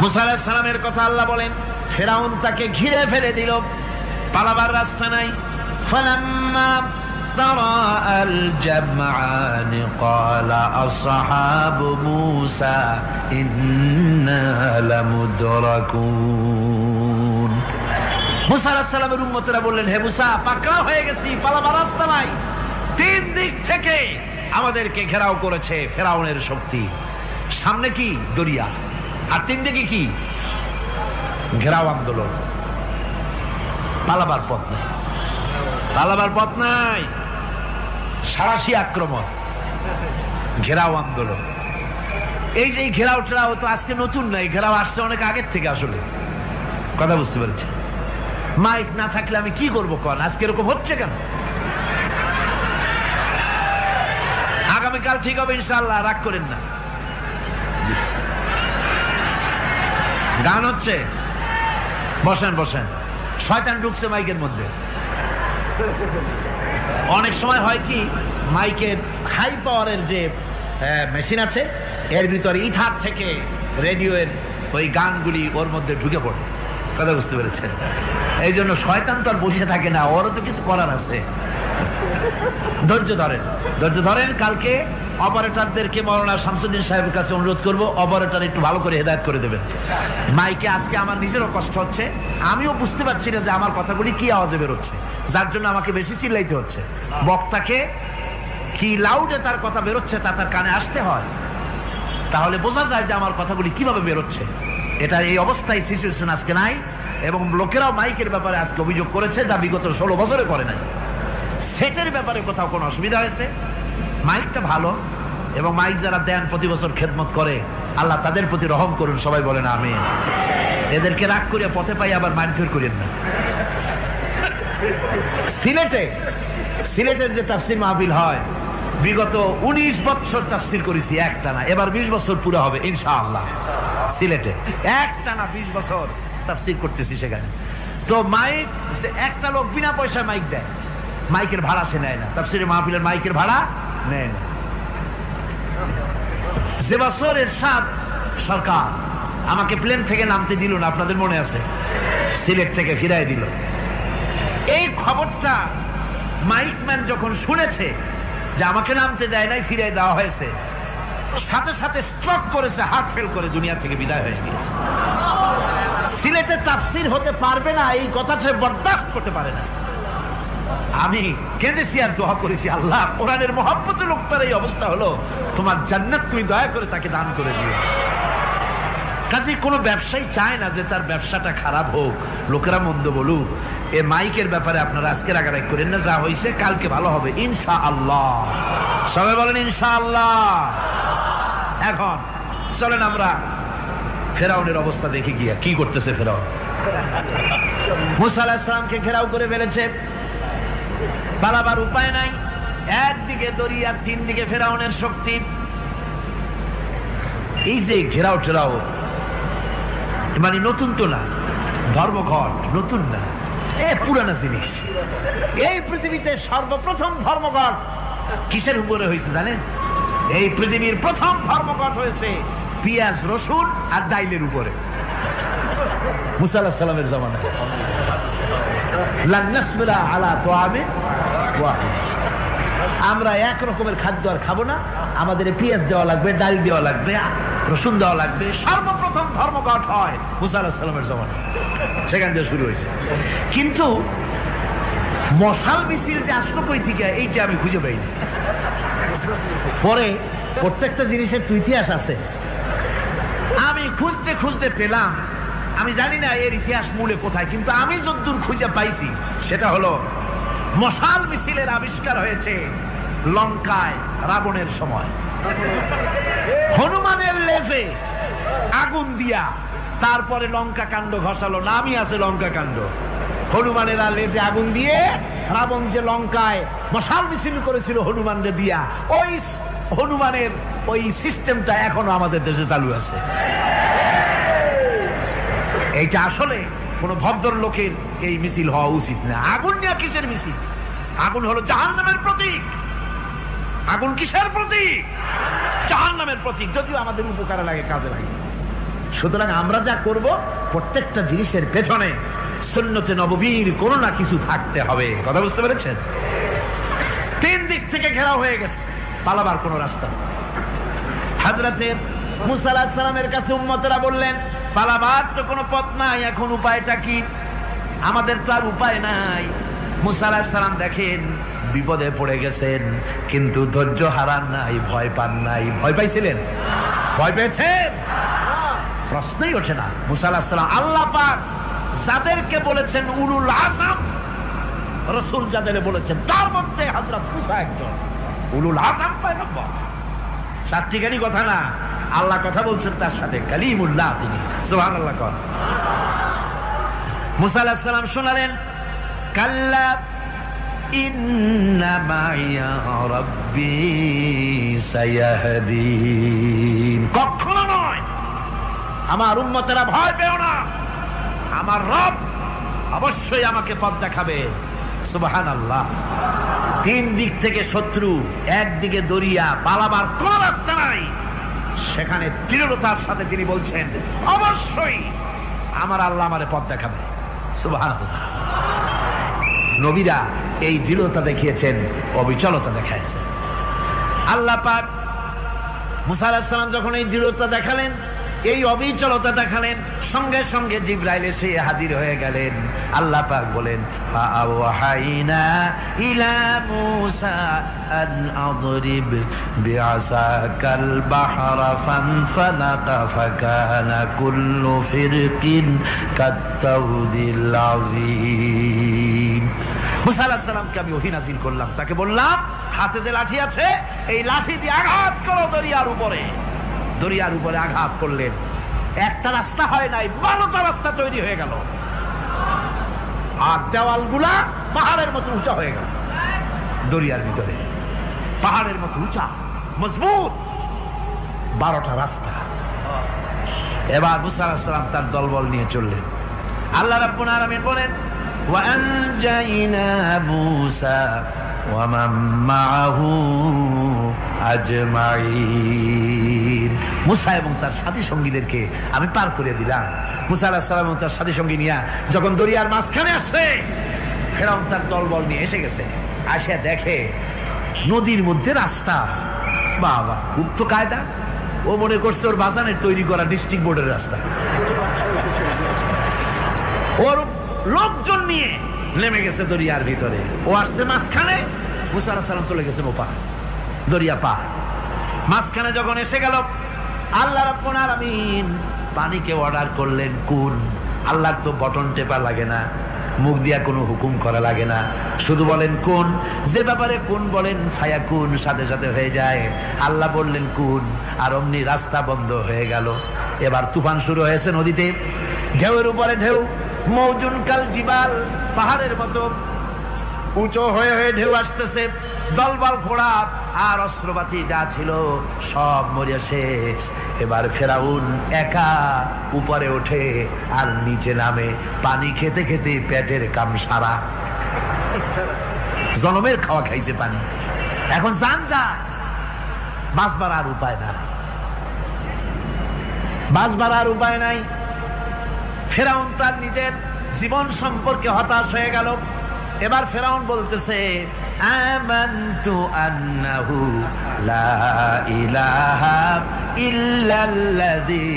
Speaker 2: মুসা আলাইহিস সালামের কথা আল্লাহ বলেন, ফেরাউন তাকে ঘিরে ফেলে দিল, পালাবার রাস্তা নাই। ফালাম্মা তারাআল জামআন ক্বালা আসহাবু মূসা ইন্না লামুদরাকুন। মুসা আলাইহিস সালামের উম্মতেরা বললেন, হে মুসা, পাকড়াও হয়ে গেছি, পালাবার রাস্তা নাই। তিন দিক থেকে আমাদেরকে ঘেরাও করেছে ফেরাউনের শক্তি। সামনে কি? দরিয়া, আর তিন দিকে কি? ঘেরাও আন্দোলন। পালাবার পথ নাই, পালাবার পথ নাই। সারাশি আক্রমণ, ঘেরাও আন্দোলন। এই যে ঘেরাও টেরাও তো আজকে নতুন নাই, ঘেরাও আসছে অনেক আগের থেকে। আসলে কথা বুঝতে পেরেছি। মাইক না থাকলে আমি কি করবো কোন? আজকে এরকম হচ্ছে কেন? আগামীকাল ঠিক হবে ইনশাআল্লাহ, রাগ করেন না। গান হচ্ছে, বসেন বসেন। শয়তান ঢুকছে মাইকের মধ্যে। অনেক সময় হয় কি, মাইকের হাই পাওয়ারের যে মেশিন আছে, এর ভিতরে ইথার থেকে রেডিওর ওই গানগুলি ওর মধ্যে ঢুকে পড়ে। কথা বুঝতে পেরেছেন? এই জন্য শয়তান তো আর বসে থাকে না, ওরও তো কিছু করার আছে। ধৈর্য ধরেন, ধৈর্য ধরেন। কালকে অপারেটরদেরকে মাওলানা শামসুদ্দিন সাহেবের কাছে অনুরোধ করব, অপারেটর একটু ভালো করে হেদায়েত করে দেবেন। মাইকে আজকে আমার নিজেরও কষ্ট হচ্ছে, আমিও বুঝতে পারছি না যে আমার কথাগুলি কি আওয়াজে বেরোচ্ছে, যার জন্য আমাকে বেশি চিল্লাইতে হচ্ছে। বক্তাকে কি লাউডে তার কথা বেরোচ্ছে তা তার কানে আসতে হয়, তাহলে বোঝা যায় যে আমার কথাগুলি কিভাবে বেরোচ্ছে। এটা এই অবস্থায় সিচুয়েশন আজকে নাই, এবং লোকেরাও মাইকের ব্যাপারে আজকে অভিযোগ করেছে, যা বিগত 16 বছরে করে নাই। সেটের ব্যাপারে কোথাও কোনো অসুবিধা হয়েছে? মাইকটা ভালো, এবং মাইক যারা দেন প্রতি বছর খেদমত করে, আল্লাহ তাদের প্রতি রহম করুন। সবাই বলেন আমিন। এদেরকে রাগ করে পথে পাই আবার মারধর করেন না। সিলেটের যে তাফসির মাহফিল হয়, বিগত 19 বছর তাফসির করেছি একটানা, এবার 20 বছর পুরো হবে ইনশাআল্লাহ। সিলেটে একটানা 20 বছর তাফসির করতেছি সেখানে। তো মাইক, একটা লোক বিনা পয়সায় মাইক দেয়, মাইকের ভাড়া সে নেয় না। তাফসিরের মাহফিলের মাইকের ভাড়া নেয় না। যে বছর এরশাদ সরকার আমাকে প্লেন থেকে নামতে দিল না, আপনাদের মনে আছে? সিলেট থেকে ফিরাই দিল। এই খবরটা মাইকম্যান যখন শুনেছে যে আমাকে নামতে দেয় নাই, ফিরাই দেওয়া হয়েছে, সাথে সাথে স্ট্রোক করেছে, হার্ট ফেল করে দুনিয়া থেকে বিদায় হয়ে গিয়েছে। সিলেটে তাফসির হতে পারবে না, এই কথাটা বরদাস্ত করতে পারে না। আমি কেঁদেছি আর দোয়া করেছি, আল্লাহ, কোরআনের মহব্বতে লোকটার এই অবস্থা হলো, তোমার জান্নাত তুমি দয়া করে তাকে দান করে দিও। কাজে কোনো ব্যবসায়ী চায় না যে তার ব্যবসাটা খারাপ হোক, লোকেরা মন্দ বলুক। এ মাইকের ব্যাপারে আপনারা আজকে রাগারাগ করেন না, যা হয়েছে কালকে ভালো হবে ইনশাআল্লাহ। সবাই বলেন ইনশাআল্লাহ। এখন চলেন আমরা ফেরাউনের অবস্থা দেখে গিয়া কি করতেছে ফেরাউন। মুসা আলাইহিস সালামকে ঘেরাও করে ফেলেছে, পালাবার উপায় নাই। একদিকে দরিয়া, তিন দিকে ফেরাউনের শক্তি। এই যে ঘেরাও টেরাও মানে নতুন তো না, ধর্মঘট নতুন না, পুরানা জিনিস। এই পৃথিবীতে সর্বপ্রথম ধর্মঘট কিসের উপরে হয়েছে জানেন? এই পৃথিবীর প্রথম ধর্মঘট হয়েছে পেঁয়াজ, রসুন আর ডাইলের উপরে, মুসা আলাইহিস সালামের জামানায়। লান নাসবিরা আলা তুআমিন ওয়াহিদ, আমরা এক রকমের খাদ্য আর খাবো না, আমাদের পেঁয়াজ দেওয়া লাগবে, ডাল দেওয়া লাগবে, রসুন দেওয়া লাগবে। সর্বপ্রথম ধর্মঘট হয় মুসা আলাইহিস সালামের জামানায়, সেখান থেকে শুরু হয়েছে। কিন্তু মশাল মিছিল যে আসলো কই থেকে, এইটা আমি খুঁজে পাইনি। পরে প্রত্যেকটা জিনিসের তো ইতিহাস আছে, আমি খুঁজতে খুঁজতে পেলাম। আমি জানি না এর ইতিহাস মূলে কোথায়, কিন্তু আমি যতদূর খুঁজে পাইছি সেটা হলো মশাল মিছিলের আবিষ্কার হয়েছে লঙ্কায় রাবণের সময়। হনুমানের লেজে আগুন দিয়া তারপরে লঙ্কা কাণ্ড ঘষালো, নামই আছে লঙ্কা কাণ্ড। হনুমানের লেজে আগুন দিয়ে রাবণ যে লঙ্কায় মশাল মিছিল করেছিল হনুমানকে দিয়া, ওই হনুমানের ওই সিস্টেমটা এখনো আমাদের দেশে চালু আছে। এইটা আসলে কোন ভদ্রলোকের এই মিছিল হওয়া উচিত না। আগুন নিয়ে কিসের মিছিল? আগুন হলো জাহান্নামের প্রতীক। আগুন কিসের প্রতীক? জাহান্নামের প্রতীক। যদিও আমাদের উপকারে লাগে, কাজে লাগে। সুতরাং আমরা যা করব প্রত্যেকটা জিনিসের পেছনে সুন্নতে নববীর কোনো না কিছু থাকতে হবে। কথা বুঝতে পেরেছেন? 3 দিক থেকে ঘেরাও হয়ে গেছে, পালাবার কোনো রাস্তা নেই। হযরতে মুসা আলাইহিস সালামের কাছে উম্মতেরা বললেন, পালাবার তো কোনো পথ নাই, এখন উপায়টা কি? আমাদের তো আর উপায় নাই। মুসা আলাইহিস সালাম দেখেন বিপদে পড়ে গেছেন, কিন্তু ধৈর্য হারান নাই, ভয় পান নাই। ভয় পাইছিলেন? ভয় পেয়েছেন? প্রশ্নই ওঠে না। মুসা আলাইহিস সালাম আল্লাহ পাক যাদেরকে বলেছেন উলুল আযম রাসূল, যাদের বলেছেন তার মধ্যে হযরত মুসা একজন উলুল আযম পয়গম্বর। চারটিখানি কথা না, আল্লাহ কথা বলছেন তার সাথে, কালিমুল্লাহ তিনি। সুবহানাল্লাহ। কর মুসা আলাইহিস সালাম শোনালেন, কাল্লা ইন্না মাইয়া রাব্বি সায়াহদিন। কখনো নয়, আমার উম্মতেরা ভয় পেও না, আমার রব অবশ্যই আমাকে পথ দেখাবে। সুবহানাল্লাহ। 3 দিক থেকে শত্রু, একদিকে দরিয়া, পালাবার কোন রাস্তা নাই। সেখানে দৃঢ়তার সাথে তিনি বলছেন, অবশ্যই আমার আল্লাহ আমারে পথ দেখাবে। সুবহানাল্লাহ। নবীরা এই দৃঢ়তা দেখিয়েছেন, অবিচলতা দেখাইছেন। আল্লাহ পাক মুসা আলাইহিস সালাম যখন এই দৃঢ়তা দেখালেন, এই অবিচলতা দেখালেন, সঙ্গে সঙ্গে জিবরাইল এসে হাজির হয়ে গেলেন। আল্লাহ পাক বলেন, ফাআওহাইনা ইলা মুসা আন আদরিব বিআসাকাল বাহরা ফানফালাকা ফাকানা কুল্লু ফিরকিন কাত্তাউদিল আযীম। মুসা আলাইহিস সালামকে আমি ওহী নাযিল করলাম, তাকে বললাম হাতে যে লাঠি আছে এই লাঠি দিয়ে আঘাত করো দরিয়ার উপরে। দরিয়ার উপরে আঘাত করলেন, একটা রাস্তা হয় নাই, 12টা রাস্তা তৈরি হয়ে গেল। আর দেওয়ালগুলা পাহাড়ের মতো উঁচা হয়ে গেল। দরিয়ার ভিতরে পাহাড়ের মতো উঁচা মজবুত 12টা রাস্তা। এবার মুসা আলাইহিস সালাম তার দলবল নিয়ে চললেন। আল্লাহ রাব্বুল আলামিন বলেন, ওয়া আনজাইনা মুসা ওয়া মান মাআহু আজমাইন। মুসা এবং তার সাথী সঙ্গীদেরকে আমি পার করে দিলাম। মুসা আলাইহিস সালাম এবং তার সাথী সঙ্গী নিয়ে যখন দরিয়ার মাঝখানে আসছে, ফেরাউন তার দলবল নিয়ে এসে গেছে। আসে দেখে নদীর মধ্যে রাস্তা। বাবা, খুব তো কায়দা। ও মনে করছে ওর বাজানের তৈরি করা ডিস্ট্রিক্ট বোর্ডের রাস্তা। ওর লোকজন নিয়ে নেমে গেছে দরিয়ার ভিতরে। ও আসছে মাঝখানে, মুসা আলাইহিস সালাম চলে গেছেন ওপার, দরিয়া পার। মাঝখানে যখন এসে গেল, আল্লাহ রাব্বুল আলামিন পানিকে অর্ডার করলেন কুন। আল্লাহর তো বটন টেপা লাগে না, মুখ দিয়া কোনো হুকুম করা লাগে না, শুধু বলেন কুন। যে ব্যাপারে কুন বলেন ফায়াকুন, সাথে সাথে হয়ে যায়। আল্লাহ বললেন কুন, আর অমনি রাস্তা বন্ধ হয়ে গেল। এবার তুফান শুরু হয়েছে নদীতে, ঢেউয়ের উপরে ঢেউ, মৌজুন কাল জিবাল, পাহাড়ের মতো উঁচু হয়ে হয়ে ঢেউ আসতেছে। দলবল ঘোড়া আর অস্ত্রপাতি যা ছিল সব মরিয়া শেষ। এবার ফেরাউন একা উপরে ওঠে আর নিচে নামে, পানি খেতে খেতে পেটের কাম সারা। জনমের খাওয়া খাইছে পানি, এখন জান যায়। বাঁচবার আর উপায় নাই, বাঁচবার আর উপায় নাই। ফেরাউন তার নিজের জীবন সম্পর্কে হতাশ হয়ে গেল। এবার ফেরাউন বলতেছে, আমানতু আন্নাহু লা ইলাহা ইল্লাল্লাযী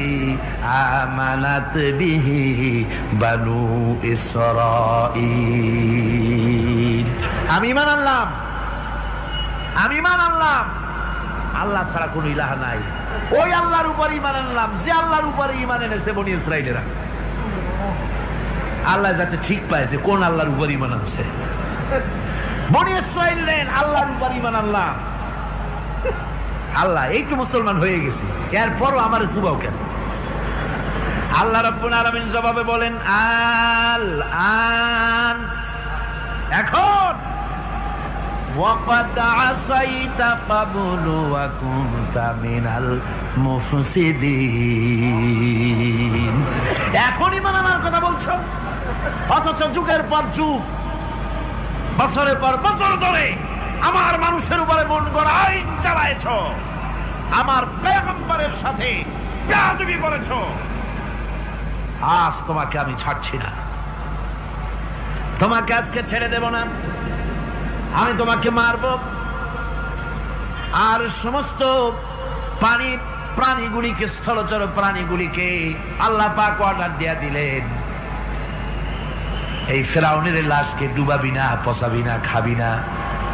Speaker 2: আমানাত বিহি বানু ইসরাঈল। আমি ঈমান আনলাম, আমি ঈমান আনলাম আল্লাহ ছাড়া কোনো ইলাহা নাই। ওই আল্লাহর উপর ঈমান আনলাম যে আল্লাহর উপরে ঈমান এনেছে বনি ইসরাঈলেরা। আল্লাহ যাতে ঠিক পাইছে কোন আল্লাহর উপর ঈমান আনছে। বনি ইসরাঈল আল্লাহর উপর ঈমান আনলাম। আল্লাহ এই তো মুসলমান হয়ে গেছি, এরপরও আমার সুবাও কেন? আল্লাহ রাব্বুল আলামিন জবাবে বলেন, আল আন, এখন ওয়াকাদ আসাইতা ক্বাবলু ওয়া কুনতা মিনাল মুফসিদিন, এখন ঈমান আনার কথা বলছো, অথচ যুগের পর যুগ, বছরের পর বছর ধরে আমার মানুষের উপরে মন গড়া আইন চালায়েছো, আমার পয়গম্বরের সাথে বেয়াদবি করেছো, আজ তোমাকে আমি ছাড়ছি না, তোমাকে আজকে ছেড়ে দেব না, আমি তোমাকে মারব। আর সমস্ত প্রাণীগুলিকে, স্থলচর প্রাণীগুলিকে আল্লাহ পাক অর্ডার দিয়া দিলেন, এই ফেরাউনের লাশকে ডুবাবি না, পচাবি না, খাবি না।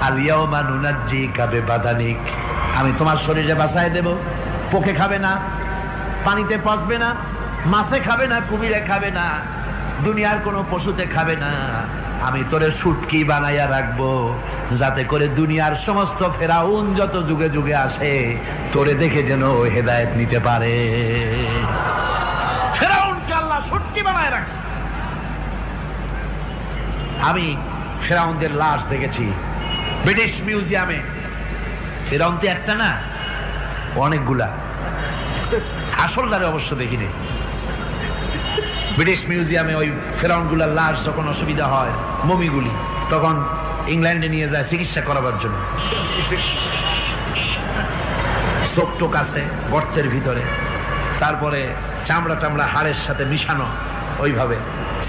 Speaker 2: আলিয়াউমা নুনাজ্জিকা বিবাদানিক, আমি তোমার শরীরে বাঁচায় দেব, পোকে খাবে না, পানিতে পচবে না, মাছে খাবে না, কুমিরে খাবে না, দুনিয়ার কোনো পশুতে খাবে না, আমি তোরে শুটকি বানাইয়া রাখবো, যাতে করে দুনিয়ার সমস্ত ফেরাউন যত যুগে যুগে আসে তোরে দেখে যেন হেদায়েত নিতে পারে। ফেরাউনকে আল্লাহ শুটকি বানায় রাখছে। আমি ফেরাউনদের লাশ দেখেছি ব্রিটিশ মিউজিয়ামে। ফেরাউন তো একটা না, অনেকগুলা, আসলটারে অবশ্য দেখিনি। ব্রিটিশ মিউজিয়ামে ওই ফেরাউনগুলার লাশ যখন অসুবিধা হয়, মমিগুলি, তখন ইংল্যান্ডে নিয়ে যায় চিকিৎসা করাবার জন্য। চোখ টোক আছে গর্তের ভিতরে, তারপরে চামড়া টামড়া হাড়ের সাথে মিশানো, ওইভাবে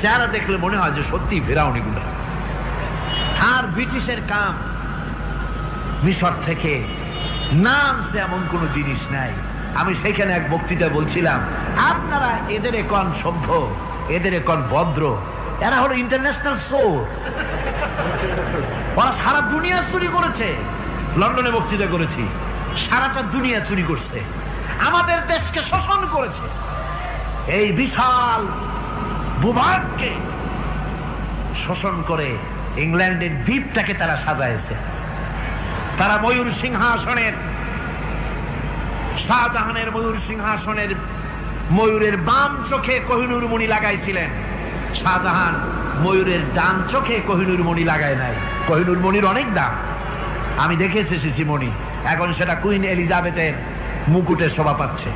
Speaker 2: চেহারা দেখলে মনে হয় যে সত্যি ফেরাউনিগুলো। আর ব্রিটিশের কাম মিশর থেকে না আনছে এমন কোনো জিনিস নাই। আমি সেখানে এক বক্তৃতা বলছিলাম, আপনারা এদের এখন সভ্য, এদের এখন ভদ্র, এরা হলো ইন্টারন্যাশনাল চোর, ওরা সারা দুনিয়া চুরি করেছে। লন্ডনে বক্তৃতা করেছি, সারাটা দুনিয়া চুরি করছে, আমাদের দেশকে শোষণ করেছে। এই বিশাল ভূভাগকে শোষণ করে ইংল্যান্ডের দ্বীপটাকে তারা সাজাইছে। তারা ময়ূর সিংহাসনের, শাহজাহানের ময়ূর সিংহাসনের ময়ূরের বাম চোখে কোহিনূর মণি লাগাইছিলেন, শাহজাহান ময়ূরের ডান চোখে কোহিনূর মণি লাগায় নাই। কোহিনূর মণির অনেক দাম, আমি দেখে এসেছি মণি, এখন সেটা কুইন এলিজাবেথের মুকুটে শোভা পাচ্ছে।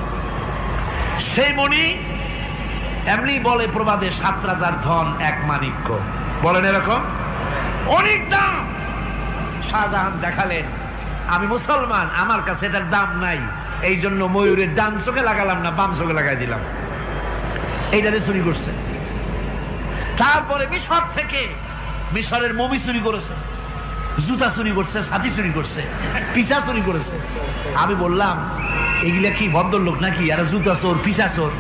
Speaker 2: সেই মণি এমনি বলে প্রবাদে ৭ রাজার ধন এক মাণিক্য, বলেন এরকম, অনেক দাম। শাহজাহান দেখালেন, আমি মুসলমান, আমার কাছে এটার দাম নাই, এই জন্য ময়ূরের ডান চোখে লাগালাম না, বাম চোখে লাগাই দিলাম। এইটাতে চুরি করছে। তারপরে মিশর থেকে, মিশরের মমি চুরি করেছে, জুতা চুরি করছে, ছাতি চুরি করছে, পিসা চুরি করেছে। আমি বললাম, এগুলা কি ভদ্রলোক নাকি? এরা জুতা চোর, পিসা চোর,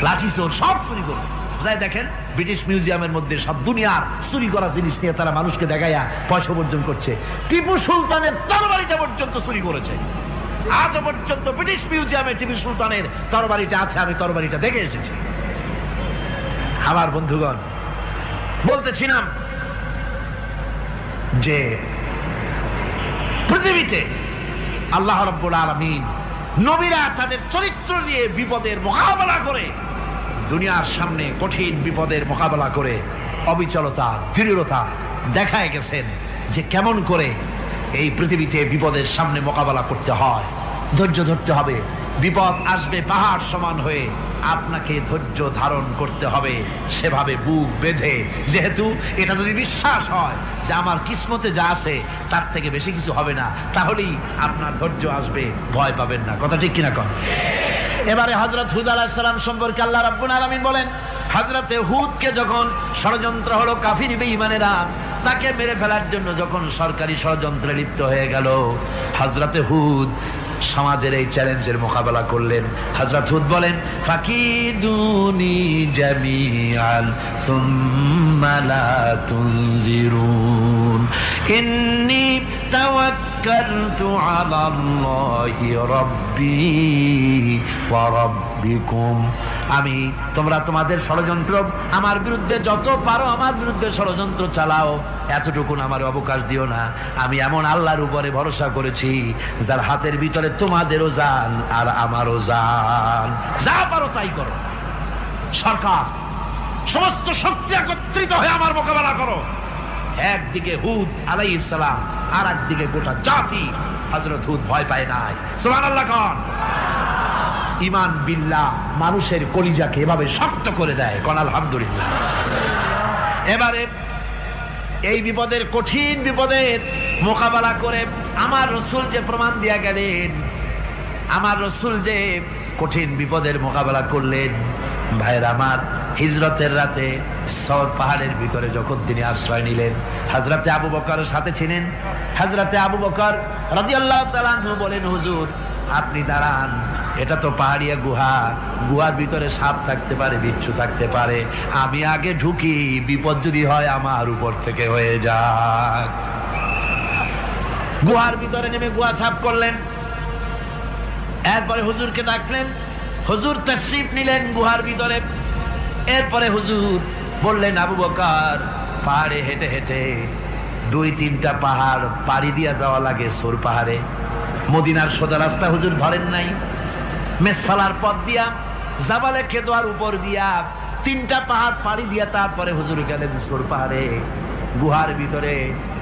Speaker 2: লাঠি চোর, সব চুরি করেছে। যাই দেখেন ব্রিটিশ মিউজিয়ামের মধ্যে সব দুনিয়ার চুরি করা জিনিস নিয়ে তারা মানুষকে দেখাইয়া পয়সা অর্জন করছে। টিপু সুলতানের তরবারিটা পর্যন্ত চুরি করেছে। আজ পর্যন্ত ব্রিটিশ মিউজিয়ামে টিপু সুলতানের তরবারিটা আছে, আমি তরবারিটা দেখে এসেছি। আমার বন্ধুগণ, বলতেছিলাম যে পৃথিবীতে আল্লাহ রাব্বুল আলামিন নবীরা তাদের চরিত্র দিয়ে বিপদের মোকাবেলা করে, দুনিয়ার সামনে কঠিন বিপদের মোকাবেলা করে অবিচলতা, দৃঢ়তা দেখায় গেছেন যে কেমন করে এই পৃথিবীতে বিপদের সামনে মোকাবেলা করতে হয়। ধৈর্য ধরতে হবে, বিপদ আসবে পাহাড় সমান হয়ে, আপনাকে ধৈর্য ধারণ করতে হবে সেভাবে বুক বেঁধে। যেহেতু এটা যদি বিশ্বাস হয় যে আমার কিসমতে যা আছে তার থেকে বেশি কিছু হবে না, তাহলেই আপনার ধৈর্য আসবে, ভয় পাবেন না। কথা ঠিক কিনা কন? এবারে হযরত হুদ আলাইহিস সালাম সম্পর্কে আল্লাহ রাব্বুল আলামিন বলেন, হযরতে হুদকে যখন ষড়যন্ত্র হলো, কাফির বেঈমানেরা তাকে মেরে ফেলার জন্য যখন সরকারি ষড়যন্ত্রে লিপ্ত হয়ে গেল, হযরতে হুদ সমাজের এই চ্যালেঞ্জের মোকাবেলা করলেন। হযরত হুদ বলেন, ফাকিদুনি জামিআন সুম্মা লা তুনজিরুন ইন্নী তাওয়াক্কালতু আলাল্লাহি রাব্বি ওয়া রাব্বিকুম আমি তোমরা তোমাদের ষড়যন্ত্র আমার বিরুদ্ধে যত পারো আমার বিরুদ্ধে ষড়যন্ত্র চালাও, এতটুকুন আমার অবকাশ দিও না। আমি এমন আল্লাহর উপরে ভরসা করেছি যার হাতের ভিতরে তোমাদেরও জান আর আমারও জান। যা পারো তাই করো। সরকার সমস্ত শক্তি একত্রিত হয়ে আমার মোকাবেলা করো। একদিকে হুদ আলাইহিস সালাম, আর একদিকে গোটা জাতি। হযরত হুদ ভয় পায় নাই। সুবহানাল্লাহ কোন। ঈমান বিল্লাহ মানুষের কলিজাকে এভাবে শক্ত করে দেয়। কোন আলহামদুলিল্লাহ। এবারে এই বিপদের, কঠিন বিপদের মোকাবেলা করে আমার রাসূল যে প্রমাণ দিয়া গেলেন, আমার রাসূল যে কঠিন বিপদের মোকাবেলা করলেন, ভাইরা আমার, হিজরতের রাতে সওর পাহাড়ের ভিতরে যখন তিনি আশ্রয় নিলেন, হযরতে আবু বকরের সাথে ছিলেন। হযরতে আবু বকর রাদিয়াল্লাহু তাআলা আনহু বলেন, হুজুর আপনি দাঁড়ান, এটা তো পাহাড়িয়া গুহা, গুহার ভিতরে সাপ থাকতে পারে, বিচ্ছু থাকতে পারে, আমি আগে ঢুকি, বিপদ যদি হয় আমার উপর থেকে হয়ে যাক। গুহার ভিতরে নেমে গুহা সাফ করলেন। এরপরে হুজুরকে ডাকলেন, হুজুর তাশরীফ নিলেন গুহার ভিতরে। এরপরে হুজুর বললেন, আবু বকর, পাহাড়ে হেঁটে হেঁটে 2-3টা পাহাড় পাড়ি দিয়া যাওয়া লাগে সৌর পাহাড়ে। মদিনার সোজা রাস্তা হুজুর ধরেন নাই, মেসফালার পথ দিয়া, জাবালে খেদোয়ার উপর দিয়া 3টা পাহাড় পাড়ি দিয়া তারপরে হুজুর গেলেন সৌর পাহাড়ে। গুহার ভিতরে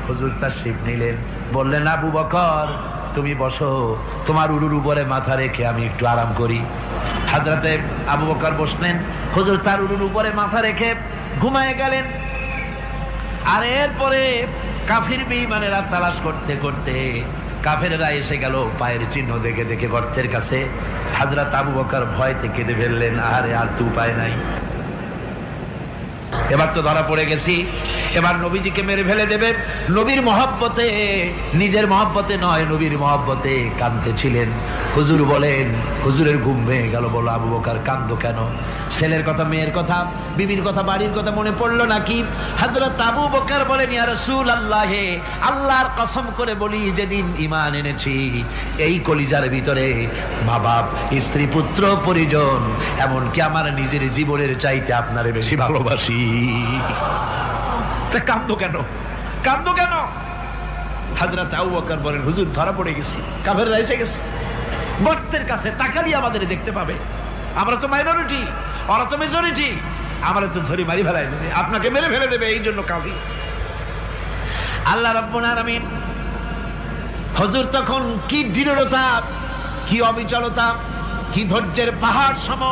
Speaker 2: হুজুর তাশরীফ নিলেন। বললেন, আবু বকর তুমি বসো, তোমার উরুর উপরে মাথা রেখে আমি একটু আরাম করি। হযরতে আবু বকর বসলেন, হুজুর তার উরুর উপরে মাথা রেখে ঘুমায় গেলেন। আর এরপরে কাফির বেঈমানেরা তালাশ করতে করতে কাফেররা এসে গেল পায়ের চিহ্ন দেখে দেখে গর্তের কাছে। হযরত আবু বকর ভয়তে কেঁদে ফেললেন, আরে আর তো উপায় নাই, এবার তো ধরা পড়ে গেছি, এবার নবীজিকে মেরে ফেলে দেবে। নবীর মহব্বতে, নিজের মহব্বতে নয়, নবীর মহব্বতে কাঁদতেছিলেন। হুজুর বলেন, হুজুরের ঘুম ভেঙে গেল। বলো, আবু বকর কাঁদো কেন? ছেলের কথা, মেয়ের কথা, বিবির কথা, বাড়ির কথা মনে পড়লো নাকি? হযরত আবু বকর বলেন, ইয়া রাসূলুল্লাহ, আল্লাহর কসম করে বলি, যেদিন ঈমান এনেছি এই কলিজার ভিতরে মা বাপ, স্ত্রী, পুত্র, পরিজন, এমনকি আমার নিজের জীবনের চাইতে আপনারে বেশি ভালোবাসি। কাঁদো কেন? কাঁদো কেন? হযরত আবু বকর বলেন, হুজুর ধরা পড়ে গেছি, কাফেররা এসে গেছে গর্তের কাছে, তাকালি আমাদের দেখতে পাবে, আমরা তো মাইনরিটি, ওরা তো মেজরিটি, আমরা তো ধরি মারি ফেলাই দেবে, আপনাকে মেরে ফেলে দেবে, এই জন্য কাঁদি। আল্লাহ রাব্বুল আলামিন, হুজুর তখন কি দৃঢ়তা, কি অবিচলতা, কি ধৈর্যের পাহাড় সম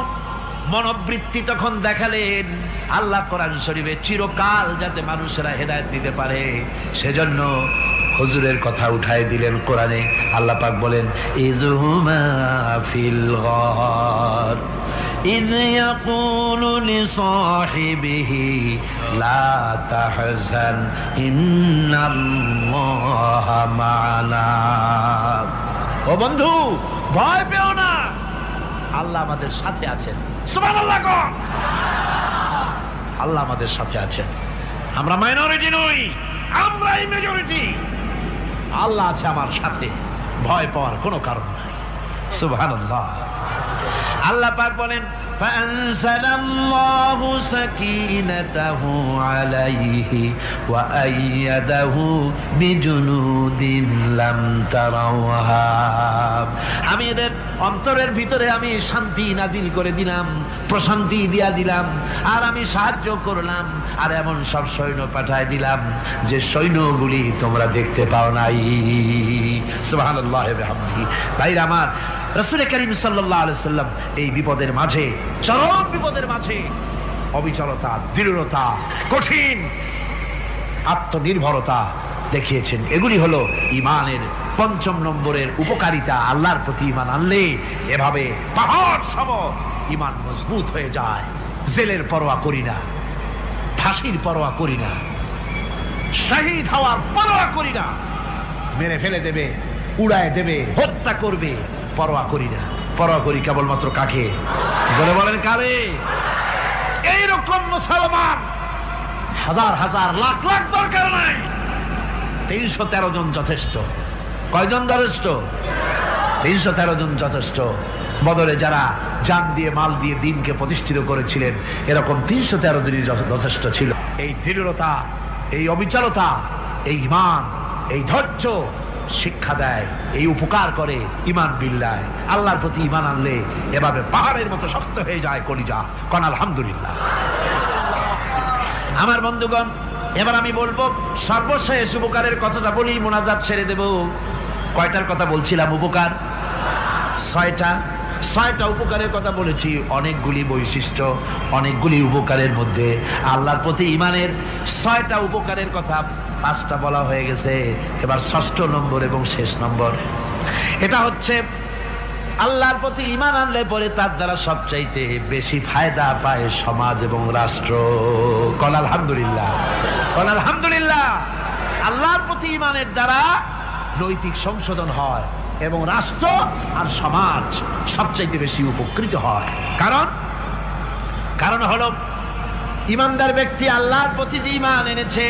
Speaker 2: মনোবৃত্তি তখন দেখালেন। আল্লাহ কোরআন শরীফে চিরকাল যাতে মানুষেরা হেদায়েত দিতে পারে সেজন্য হুজুরের কথা উঠায় দিলেন কোরআনে। আল্লাহ পাক বলেন, ইযহুমা ফিল গার ইয ইয়াকুলু লিসাহিবিহি লা তাহজান ইন্নাল্লাহা মা'ানা। ও বন্ধু, ভয় পেও না, আল্লাহ আমাদের সাথে আছেন। সুবহানাল্লাহ। আল্লাহ আমাদের সাথে আছেন। আমরা মাইনরিটি নই, আমরাই মেজরিটি। আল্লাহ আছে আমার সাথে, ভয় পাওয়ার কোনো কারণ নাই। সুবহানাল্লাহ। আল্লাহ পাক বলেন, ফাআনজালাল্লাহু সাকিনাতাহু আলাইহি ওয়া আইয়াদাহু বিজুনুদিন লাম তারাওহা। আমি এদের অন্তরের ভিতরে আমি শান্তি নাজিল করে দিলাম, প্রশান্তি দিয়া দিলাম, আর আমি সাহায্য করলাম, আর এমন সব সৈন্য পাঠায় দিলাম যে সৈন্যগুলি তোমরা দেখতে পাও নাই। সুবহানাল্লাহ ওয়া বিহামদিহি। ভাইরা আমার, রাসূল করিম সাল্লাল্লাহু আলাইহি সাল্লাম এই বিপদের মাঝে, চরম বিপদের মাঝে অবিচলতা, দৃঢ়তা, কঠিন আত্মনির্ভরতা দেখিয়েছেন। এগুলি হলো ঈমানের 5 নম্বরের উপকারিতা। আল্লাহর প্রতি ঈমান আনলে এভাবে পাহাড় সম ঈমান মজবুত হয়ে যায়। জেলের পরোয়া করি না, ফাঁসির পরোয়া করি না, শহীদ হওয়ার পরোয়া করি না, মেরে ফেলে দেবে, উড়ায় দেবে, হত্যা করবে, পরোয়া করি না। পরোয়া করি কেবলমাত্র কাকে? জোরে বলেন, কারে? এইরকম মুসলমান হাজার হাজার লাখ লাখ দরকার নাই, 313 জন যথেষ্ট। কয়জন যথেষ্ট? 313 জন যথেষ্ট। বদরে যারা জান দিয়ে মাল দিয়ে দিনকে প্রতিষ্ঠিত করেছিলেন, এরকম 313 দিনই যথেষ্ট ছিল। এই দৃঢ়তা, এই অবিচলতা, এই ঈমান, এই ধৈর্য শিক্ষা দেয়, এই উপকার করে ঈমান বিল্লাহ। আল্লাহর প্রতি ঈমান আনলে এভাবে পাহাড়ের মতো শক্ত হয়ে যায় কলিজা। কোন আলহামদুলিল্লাহ। আমার বন্ধুগণ, এবার আমি বলবো সর্বশেষ উপকারের কথাটা বলি, মোনাজাত ছেড়ে দেব। কয়টার কথা বলছিলাম? উপকার 6টা উপকারের কথা বলেছি। অনেকগুলি বৈশিষ্ট্য, অনেকগুলি উপকারের মধ্যে আল্লাহর প্রতি ঈমানের 6টা উপকারের কথা 5টা বলা হয়ে গেছে। এবার 6ষ্ঠ নম্বর এবং শেষ নম্বর, এটা হচ্ছে আল্লাহর প্রতি ঈমান আনলে পরে তার দ্বারা সবচাইতে বেশি ফায়দা পায় সমাজ এবং রাষ্ট্র। কোন আলহামদুলিল্লাহ, কোন আলহামদুলিল্লাহ। আল্লাহর প্রতি ঈমানের দ্বারা নৈতিক সংশোধন হয় এবং রাষ্ট্র আর সমাজ সবচাইতে বেশি উপকৃত হয়। কারণ হলো ঈমানদার ব্যক্তি আল্লাহর প্রতি যে ঈমান এনেছে,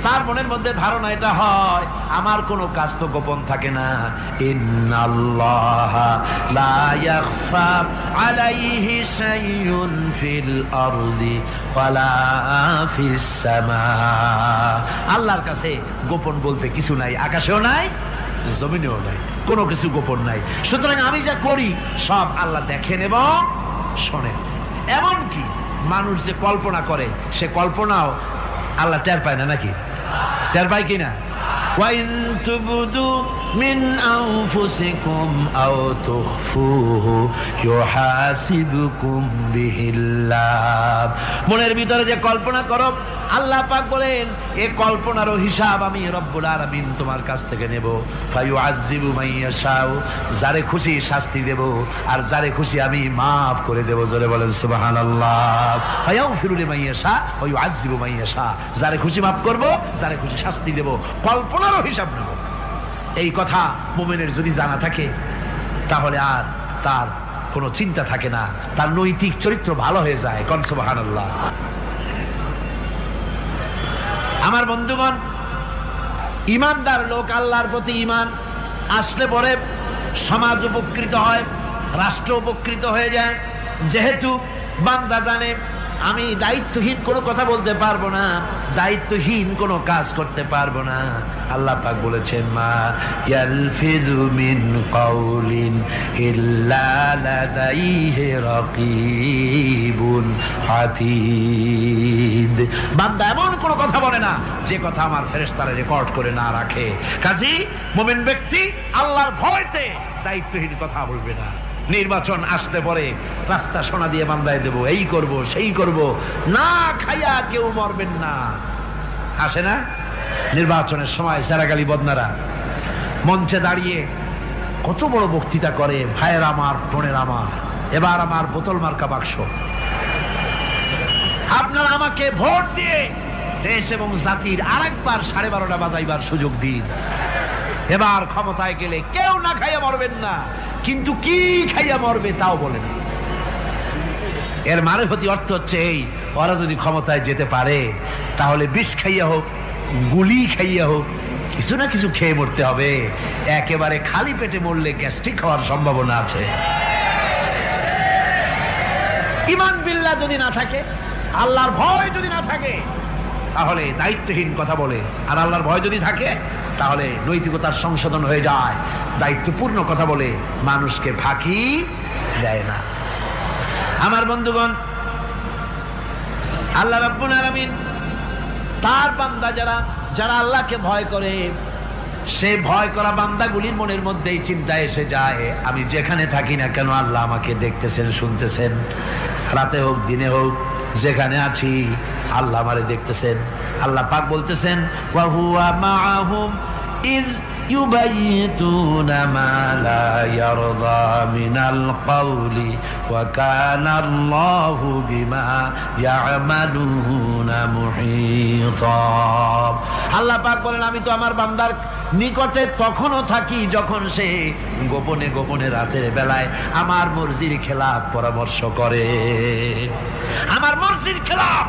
Speaker 2: তার মনের মধ্যে ধারণা এটা হয়, আমার কোনো কাজ তো গোপন থাকে না। ইন্নাল্লাহা লা ইয়াখফা আলাইহি শাইউন ফিল আরদি ওয়ালা ফিস সামা। আল্লাহর কাছে গোপন বলতে কিছু নাই, আকাশেও নাই, জমিনেও নাই, কোনো কিছু গোপন নাই। সুতরাং আমি যা করি সব আল্লাহ দেখেন এবং শোনেন। এমনকি মানুষ যে কল্পনা করে, সে কল্পনাও আল্লাহ টের পায় না, নাকি টের পায় কিনা? ওয়াইন তুবদু মিন আনফুসিকুম আও তুখফুহু ইউহাসিবুকুম বিহিল্লাহ। মনের ভিতরে যে কল্পনা করো, আল্লাহ পাক বলেন এই কল্পনারও হিসাব আমি রব্বুল আলামিন তোমার কাছ থেকে নেব। ফায়ুআযযিবু মান ইয়াশাউ, যারে খুশি শাস্তি দেব আর যারে খুশি আমি মাফ করে দেব। জোরে বলেন সুবহানাল্লাহ। ফায়াগফিরু লিমান ইয়াশা ওয়া ইউআযযিবু মান ইয়াশা, যারে খুশি মাফ করব, যারে খুশি শাস্তি দেব, কল্পনারও হিসাব নেব। এই কথা মুমিনের যদি জানা থাকে, তাহলে আর তার কোনো চিন্তা থাকে না, তার নৈতিক চরিত্র ভালো হয়ে যায়। কোন সুবহানাল্লাহ। আমার বন্ধুগণ, ঈমানদার লোক, আল্লাহর প্রতি ঈমান আসলে পরে সমাজ উপকৃত হয়, রাষ্ট্র উপকৃত হয়ে যায়। যেহেতু বান্দা জানে আমি দায়িত্বহীন কোনো কথা বলতে পারবো না, দায়িত্বহীন কোনো কাজ করতে পারবো না। আল্লাহ পাক বলেছেন, মা ইয়ালফিযু মিন কাউলিন ইল্লা লাদাইহি রাকীবুন আতীদ। বান্দা এমন কোনো কথা বলে না যে কথা আমার ফেরেশতারা রেকর্ড করে না রাখে। কাজী মুমিন ব্যক্তি আল্লাহর ভয়তে দায়িত্বহীন কথা বলবে না। নির্বাচন আসতে পরে রাস্তা সোনা দিয়ে বান্ধায় দেব, এই করব সেই করব, না খাইয়া কেউ মরবেন না। আসে না নির্বাচনের সময় সেরাগালি বদনারা মঞ্চে দাঁড়িয়ে কত বড় বক্তৃতা করে, ভাইয়ের আমার, বোনের আমার, এবার আমার বোতল মার্কা বাক্স, আপনারা আমাকে ভোট দিয়ে দেশ এবং জাতির আরেকবার 12:30 বাজাইবার সুযোগ দিন। এবার ক্ষমতায় গেলে কেউ না খাইয়া মরবেন না, কিন্তু কি খাইয়া মরবে তাও বলে না। এর মানে প্রতি অর্থ হচ্ছে এই, ওরা যদি ক্ষমতায় যেতে পারে তাহলে বিষ খাইয়া হোক, গুলি খাইয়া হোক, কিছু না কিছু খেয়ে মরতে হবে। একেবারে খালি পেটে মরলে গ্যাস্ট্রিক হওয়ার সম্ভাবনা আছে। ঈমান বিল্লাহ যদি না থাকে, আল্লাহর ভয় যদি না থাকে, তাহলে দায়িত্বহীন কথা বলে। আর আল্লাহর ভয় যদি থাকে, তাহলে নৈতিকতার সংশোধন হয়ে যায়, দায়িত্বপূর্ণ কথা বলে, মানুষকে ফাঁকি দেয় না। আমার বন্ধুগণ, আল্লাহ রাব্বুল আলামিন তার বান্দা যারা আল্লাহকে ভয় করে, সে ভয় করা বান্দাগুলির মনের মধ্যেই চিন্তা এসে যায়, আমি যেখানে থাকি না কেন আল্লাহ আমাকে দেখতেছেন, শুনতেছেন। রাতে হোক দিনে হোক, যেখানে আছি আল্লাহ আমারে দেখতেছেন। আল্লাহ পাক বলতেছেন, ওয়া হুয়া মাআহুম ইজ ইউবাইতুনা মা লা ইয়ারদা মিনাল কওলি ওয়া কানা আল্লাহু বিমা ইয়ামালুনা মুহীতা। আল্লাহ পাক বলেন, আমি তো আমার বান্দার নিকটে তখনও থাকি যখন সে গোপনে গোপনে রাতের বেলায় আমার মর্জির খেলাফ পরামর্শ করে। আমার মর্জির খেলাফ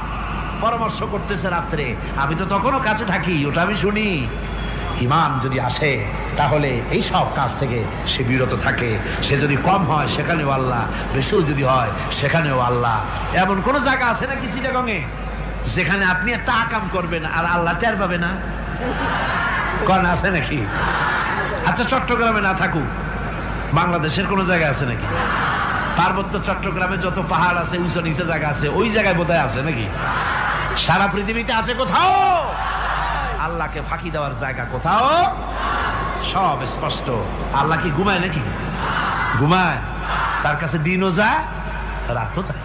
Speaker 2: পরামর্শ করতেছে রাত্রে, আমি তো তখনও কাছে থাকি, ওটা আমি শুনি। ঈমান যদি আসে তাহলে এই সব কাজ থেকে সে বিরত থাকে। সে যদি কম হয় সেখানেও আল্লাহ, বেশিও যদি হয় সেখানেও আল্লাহ। এমন কোন জায়গা আছে নাকি চিটাগংয়ে যেখানে আপনি একটা আকাম করবেন আর আল্লাহ টের পাবে না? কোন আছে নাকি? আচ্ছা চট্টগ্রামে না থাকুক, বাংলাদেশের কোন জায়গা আছে নাকি? পার্বত্য চট্টগ্রামে যত পাহাড় আছে, উঁচু নিচে জায়গা আছে, ওই জায়গায় বোধহয় আছে নাকি? সারা পৃথিবীতে আছে কোথাও? আল্লাহকে ফাঁকি দেওয়ার জায়গা কোথাও? সব স্পষ্ট। আল্লাহ কি ঘুমায় নাকি? ঘুমায়? তার কাছে দিনও যায় রাতও তাই।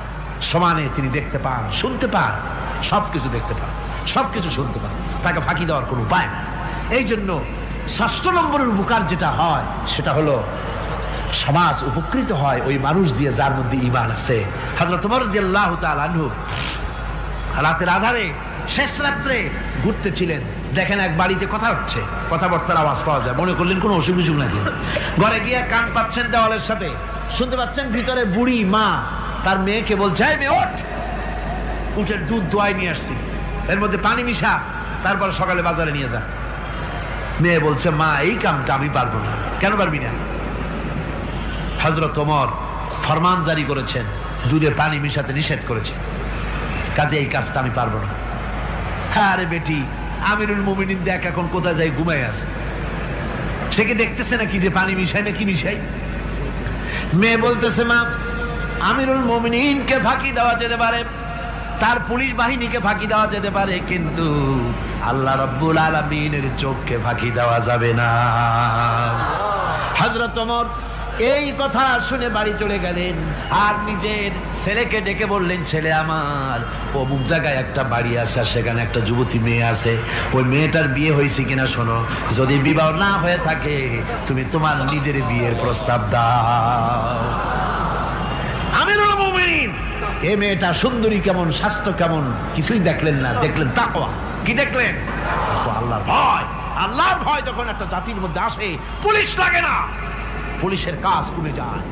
Speaker 2: সমানে তিনি দেখতে পান, শুনতে পান, সবকিছু দেখতে পান, সবকিছু শুনতে পান। তাকে ফাঁকি দেওয়ার কোনো উপায় নাই। এই জন্য ৬ষ্ঠ নম্বরের উপকার যেটা হয় সেটা হলো সমাজ উপকৃত হয় ওই মানুষ দিয়ে যার মধ্যে ঈমান আছে। হযরত ওমর রাদিয়াল্লাহু তাআলা আনহু রাতের আধারে শেষ রাত্রে ঘুরতেছিলেন, দেখেন এক বাড়িতে কথা হচ্ছে, কথাবার্তার আওয়াজ পাওয়া যায়। মনে করলেন কোনো অসুখ বিসুখ নাকি। ঘরে গিয়ে কান পাচ্ছেন দেওয়ালের সাথে, শুনতে পাচ্ছেন ভিতরে বুড়ি মা তার মেয়েকে বলছে, এই মেয়ে ওঠ, উটের দুধ দোয়াই নিয়ে আসছি, এর মধ্যে পানি মিশা, তারপর সকালে বাজারে নিয়ে যা। মেয়ে বলছে, মা এই কামটা আমি পারবো না। কেন পারবি না? হযরত ওমর ফরমান জারি করেছেন, দুধে পানি মিশাতে নিষেধ করেছে, কাজে এই কাজটা আমি পারবো না। আরে বেটি, আমিরুল মুমিনিন দেখ এখন কোথায় যাই ঘুমাই আছে, সে কি দেখতেছে নাকি যে পানি মিশাই না কি মিশাই? মেয়ে বলতেছে, মা আমিরুল মুমিনিনকে ফাঁকি দেওয়া যেতে পারে, তার পুলিশ বাহিনীকে ফাঁকি দেওয়া যেতে পারে, কিন্তু আল্লাহ রাব্বুল আলামিনের চোখকে ফাঁকি দেওয়া যাবে না। হযরত ওমর এই কথা শুনে বাড়ি চলে গেলেন আর নিজের ছেলেকে ডেকে বললেন, ছেলে আমার, অমুক জায়গায় একটা বাড়ি আছে, সেখানে একটা যুবতী মেয়ে আছে, ওই মেয়েটার বিয়ে হয়েছে কিনা শোনো, যদি বিবাহ না হয়ে থাকে তুমি তোমার নিজের বিয়ের প্রস্তাব দাও। আমিরুল মুমিনিন এই মেয়েটা সুন্দরী কেমন, স্বাস্থ্য কেমন কিছুই দেখলেন না, দেখলেন তাকওয়া। কি দেখলেন? আল্লাহর ভয়। আল্লাহর ভয় যখন একটা জাতির মধ্যে আসে পুলিশ লাগে না, পুলিশের কাজ কমে যায়।